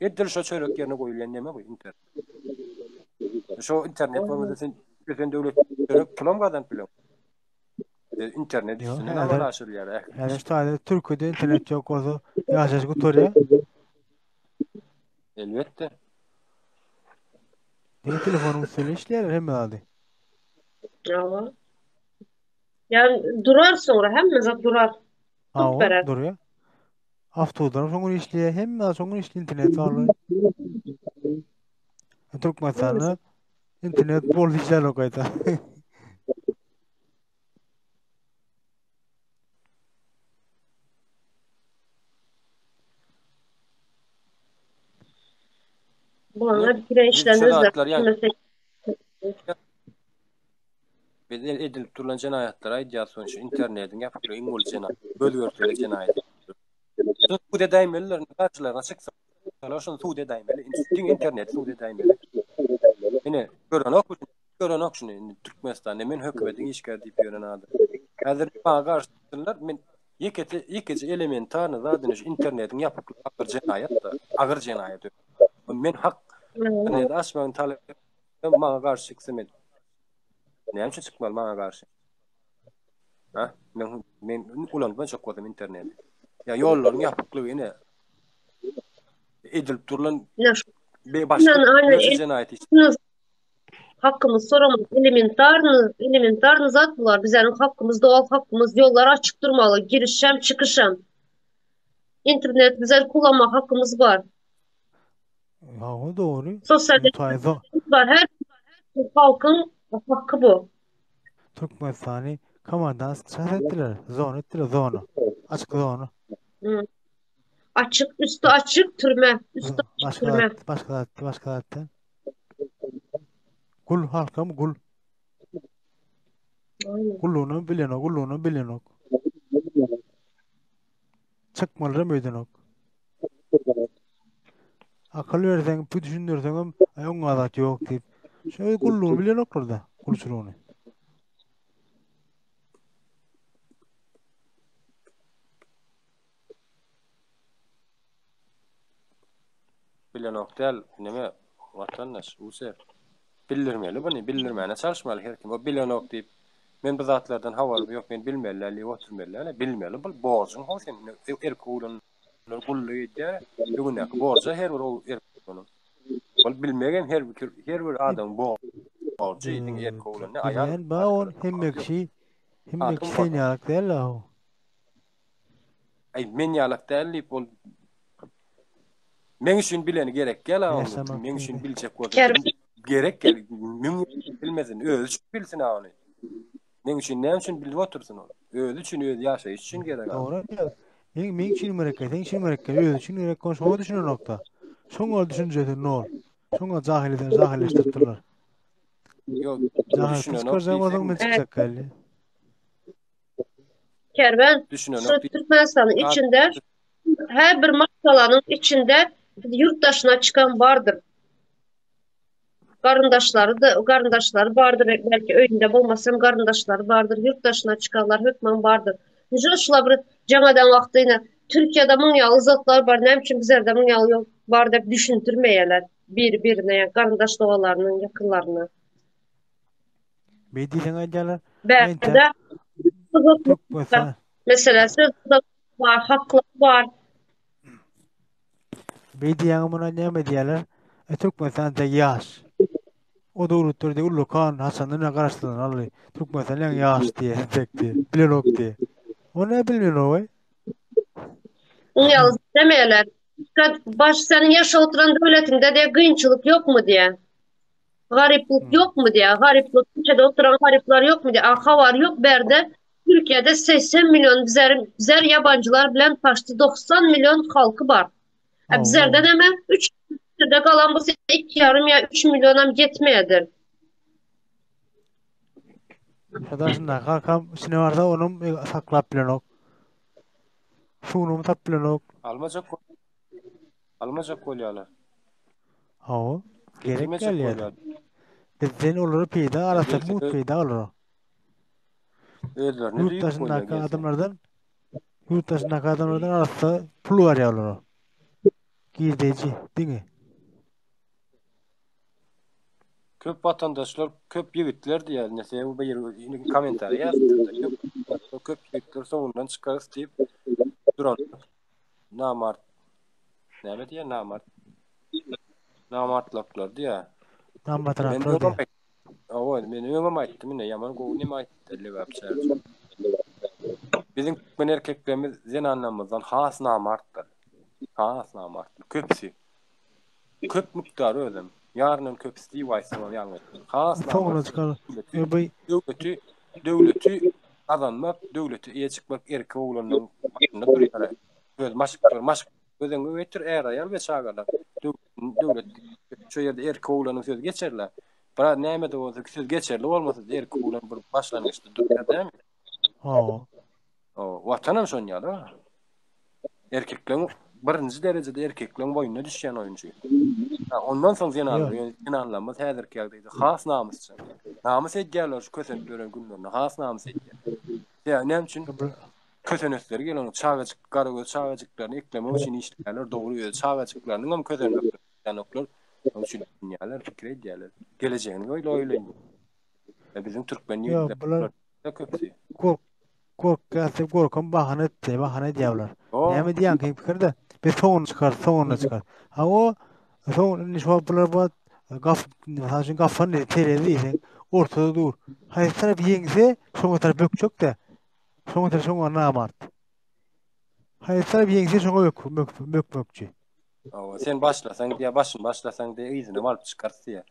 Edil şo çörek ýerine goýulan näme bu internet? Şo internet bolmasa sen döwlet çörek pulam gazanyp bilen. İnternet üstüne näme aşyrýar? Yani işte Türkiye'de internet yok olsa yaşaş gutorya. Elbette. Telefonun üstüne işler hem aldı. Awa. Yani durar sonra hem zat durar. Ha berer. duruyor. Haftadan sonra işliyor hem sonra işli internet var. Türkmenistan'da internet bol işler o kayda. Bulanlar bir kere işlenmezler. Edilip durulan jenaýatlar aýdýar şu internetiň ýapykly iňol jenaýat, bölgörteli jenaýat. Sude daýmeliler garşylarına çyksa, şol sude daýmeli, internet sude daýmeli. Ine gören ok şunu Türkmenistanda men hökümetiň işgär diýip ýören adam. Häzir baňa garşylar men ýekeci elementarny zadyny internetiň ýapykly agyr jenaýat. Men hak ne açmagyň talep maňa garşy çyksa men näme üçin çykmaly maňa garşy? Ha? Men ulanma çok godam internet. Ya ýollaryň ýapyklygy ne? Edilip durulan başga jenaýat hakkımız soramız elementarny zat bular. Bizlerin hakkımız, doğal hakkımız, yollar açık durmalı. Girişem, çıkışam. İnternet güzel kullanma hakkımız var. Ya o doğru. Sosyal var. Her halkın hakkı bu. Türkmenistan'ı kamandan sıkışan ettiler. Zonu. Açık zonu. Açık, üstü açık, türme. Üstü açık, türme. Başka zaten. Kul halkam kul. Kulluğunu bilen ok. Çıkmaları meydan ok. Akıl versen, düşündürsen, onun adat yok deyip. Şöyle kulluğunu bilen oklar da. Kulçuluğunu. bilen ok däl, näme vatandaş user bildirmeli bunu, bildirmäne çalışmaly her kim. O bilen ok diýip men bu zatlardan habar ýok, men bilmeli, oturmaly, bilmeli. Bu borjun hol sen erkulan gully ýa, ýöne borja her bir erkulan. Ol bilmegen her bir adam borja ýetiň erkulan aýar. Ben baon hemmekşi sen ýalyk däl o. Ay men ýalyk däl ol men üçin bileni gerek gel ama men üçin biljek gerek gel men bilmezin öz bilsin onu men üçin näme üçin bilip otursun onu öz üçin öz ýaşaýyş üçin gerek doğru men üçin merek öz üçin gerek şoňa düşünen nokta şoňa düşünjedi nol şoňa jahilleşdirdiler yok düşünen nokta Kerben Türkmenistan'ın içinde her bir masalanın içinde yurttaşına çıkan vardır. Garındaşları vardır. Belki öýünde bolmasam garındaşları vardır. Yurttaşına çıkanlar hükmen vardır. Nice şula bir janadan wagtyna Türkiýede müň ýaly zatlar bar, näme üçin bizlerde müň ýaly ýok bar dep düşündirmeýärler bir-birine, garındaş dowalarynyň ýakynlaryna. Bediýsen aýdýarlar, Ente Berde Türkmenistан mesela sözde var, haklar var. Bediýän buna näme diýerler? Türkmenistanda ýaş. O dowlatlarda Ullu Kan Hasanyna garaşdyran aldy. Türkmenistan ýa ýaş diýekdi. Bilenokdy. O ne bilmiyor o vay. Onu yalnız demeyeler. Baş senin yaşa oturan devletinde de kıyınçılık yok mu diye. Gariplik yok mu diye. Gariplik, ülkede oturan garipler yok mu diye. Arka var yok berde. Türkiye'de 80 milyon bizer yabancılar bilen taştı. 90 milyon halkı var. Bizlerden hemen 3 de kalan bu 2,5 ya 3 milyona yetmeyedir. Şadaşynda kakam içine barsa onuň saklap bilenok. Şunumy tap bilenok. Almaca kolýarlar. Hawa gerek Almaca gelýär. kolýar. Bizden olary peýda arasa mut peýda bolar. Özlerine düýük kolýar. Yurttaşyndaky adamlardan arasda pul var ýalar. Girdeci, diňe. Köp vatandaşlar, köp ýigitler diýär. Näse bu bir kommentary ýazdy. Köp ýigitler soňundan çykarys diýip duran. Namart. Näme diýär namart? Namartlaklar diýär. Namatraklar diýär. Men öňem aýtdym, ýaman gowy aýtdy lebapçar. Bizim Türkmen erkeklerimiz zenannamızdan has namartlar. Has namartlar. Köpsi. Köp miktarı özüm. Yarının köpsi diýýär ýalňy. Has namartlar. Döwleti kazanmak, döwleti iýe çykmak erkek oglanyň başynda durýar. Göz maşyk gözüň öwetdir äraýal we çagalar. Döwlet şu ýerde erkek oglanyň sözi geçerler. Bara näme de bolsa söz geçerli bolmasa erkek oglan bir başlanyşda durýar dämi? Watanam şonýa-da. Erkekleň birinji derejede erkekleň boýuna düşýän oýunçy. Ondan soň zenanlanmaz häzirki ýagdaýda has namysçy. Namys edýärler şu kösen gören günlerinde has namys edýär. Ýa näme üçin kösenekler gelen çağaçyk garagöz çağaçyklaryny eklemek üçin işlerler dogry ýöne çağaçyklarynyň hem kösenekler ýanoklar üçin dünýäler pikir edýärler. Geleceğini oýlaýlar. Bizim türkmen ýigitler köpsi. Korkan bahane diýerler. Näme diýen ki pikirde? Bir soňuny çykar. Hawa soň nişwaplar bat gafan terezi ortada dur. Haýsy tarap ýeňse, soňa tarap bökçekde. Soňa tarap soňa namart. Haýsy tarap ýeňse soňa bökmökçi. Sen başlasaň diýä başlasaň diýä ýyzyny alyp çykarsy.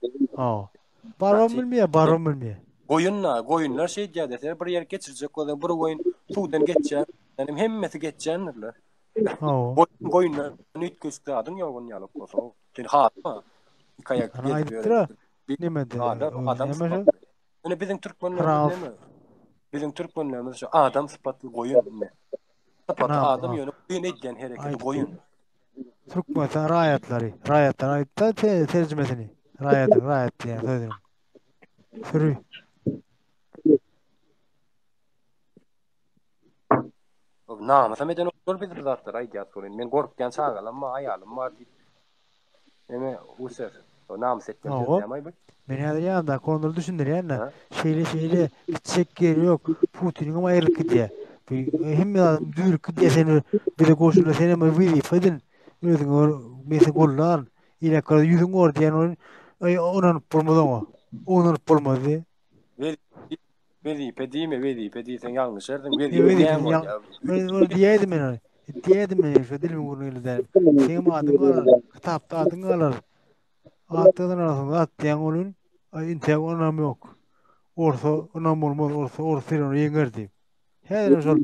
Baron bilmeýär. Goýunlar şey diýär desler bir ýer geçirjek bolan bir goýun suwdan geçýär. Ýani hemmesi geçýänler. Goýunlar nütköşde adyň ýogun ýalyp bolsa. Sen hatma. Kayak geçiyor. Nimede? Adam sıfatlı. Yani bizim Türkmenlerimiz değil mi? Bizim Türkmenlerimiz şu adam sıfatlı goyun ne? Sıfatlı adam yönü goyun edgen hareketi goyun. Türkmen rayatlar ayıtta tercümesini. Rayat yani sözünü. Sürü. Namasa meden olur bizim zatlar aydiya sorun. Men gorkyan çağalanma ayalım var deyip. Eme user. O namus etken demay bak. Men hadi ýa-da konuları düşündirýän. Şeýle çek ýeri ýok. Putin'in aýryk diye. Hem dürk diýsen bir de goşulda seni bir fedin. Özüň mesi gollan. Ýa kadar ýüzüň or diýen onan polmadan. Onan polmady. Vedi sen yanlış erdin. Diýedim men. Şu dilim gurulýar. Seň adyň kitapda adyň alar. Atdan arasında atlayan onun intiyak onam yok. Orta onam olmaz, orta yeňerdi. Häzir şol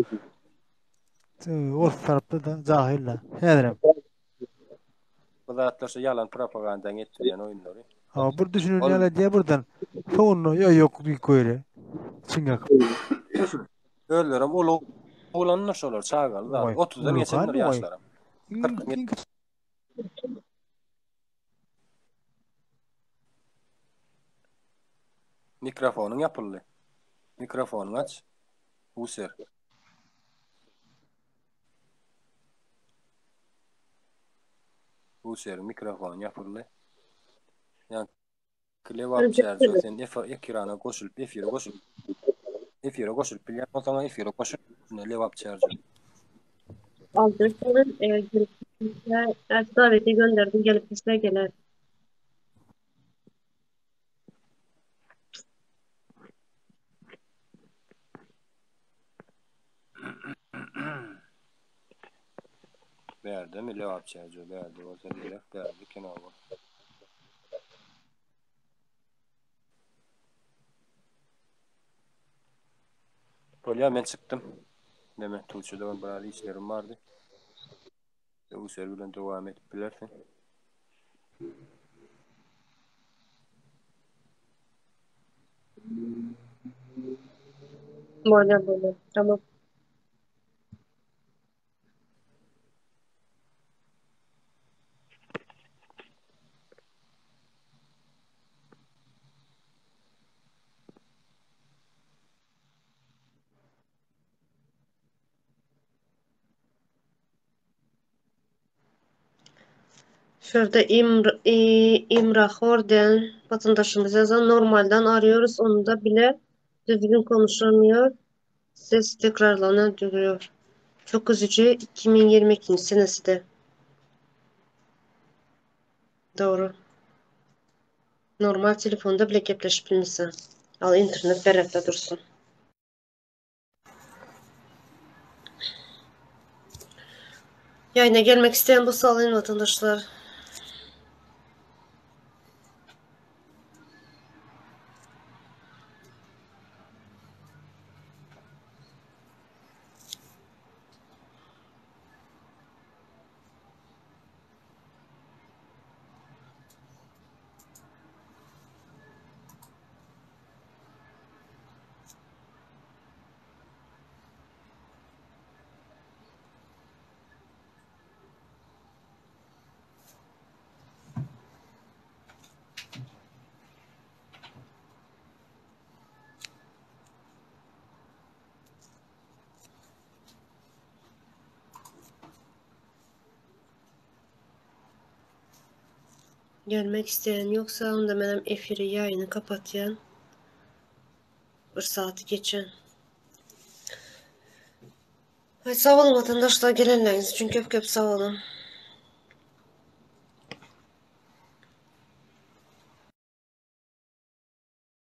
orta tarapda da jahilla. Häzir. Bu zatlar şu yalan propaganda etdirýän oýunlary. Bir düşünýärler diýe burdan. Soňunu ýok bir köýre. Çingak. Öldürüm oğlanlar şolar çağallar. 30'dan geçenler ýaşlarym. Mikrofonun yapıldı. Mikrofonunu aç. User. User mikrofon yapıldı. Yani klevap şarjı sen ekrana koşulup efire koşulup Efire koşup bilýän bolsaň efire koşup lewap çağırjak. Aldırsanın gelip daveti gönderdim gelip bizler geler. Berdi mi lewap çağırjak berdi bolsa gerek berdi kenara. Polya men çıktım. Deme Tuğçu'da bazı işlerim vardı. Bu sergiden devam edip bilersin. Böyle. Tamam. Şurada İmrahor den vatandaşımız yazan normalden arıyoruz. Onu da bile düzgün konuşamıyor. Ses tekrarlanıyor. Çok üzücü 2022 senesi de. Doğru. Normal telefonda bile gepleşip bilmişsin. Al internet berrakta dursun. Yayına gelmek isteyen bu sağlayın vatandaşlar. Gelmek isteyen yoksa onda benim efiri yayını kapatyan. Bir saati geçen. Hay sağ olun vatandaşlar gelenleriniz için köp sağ olun.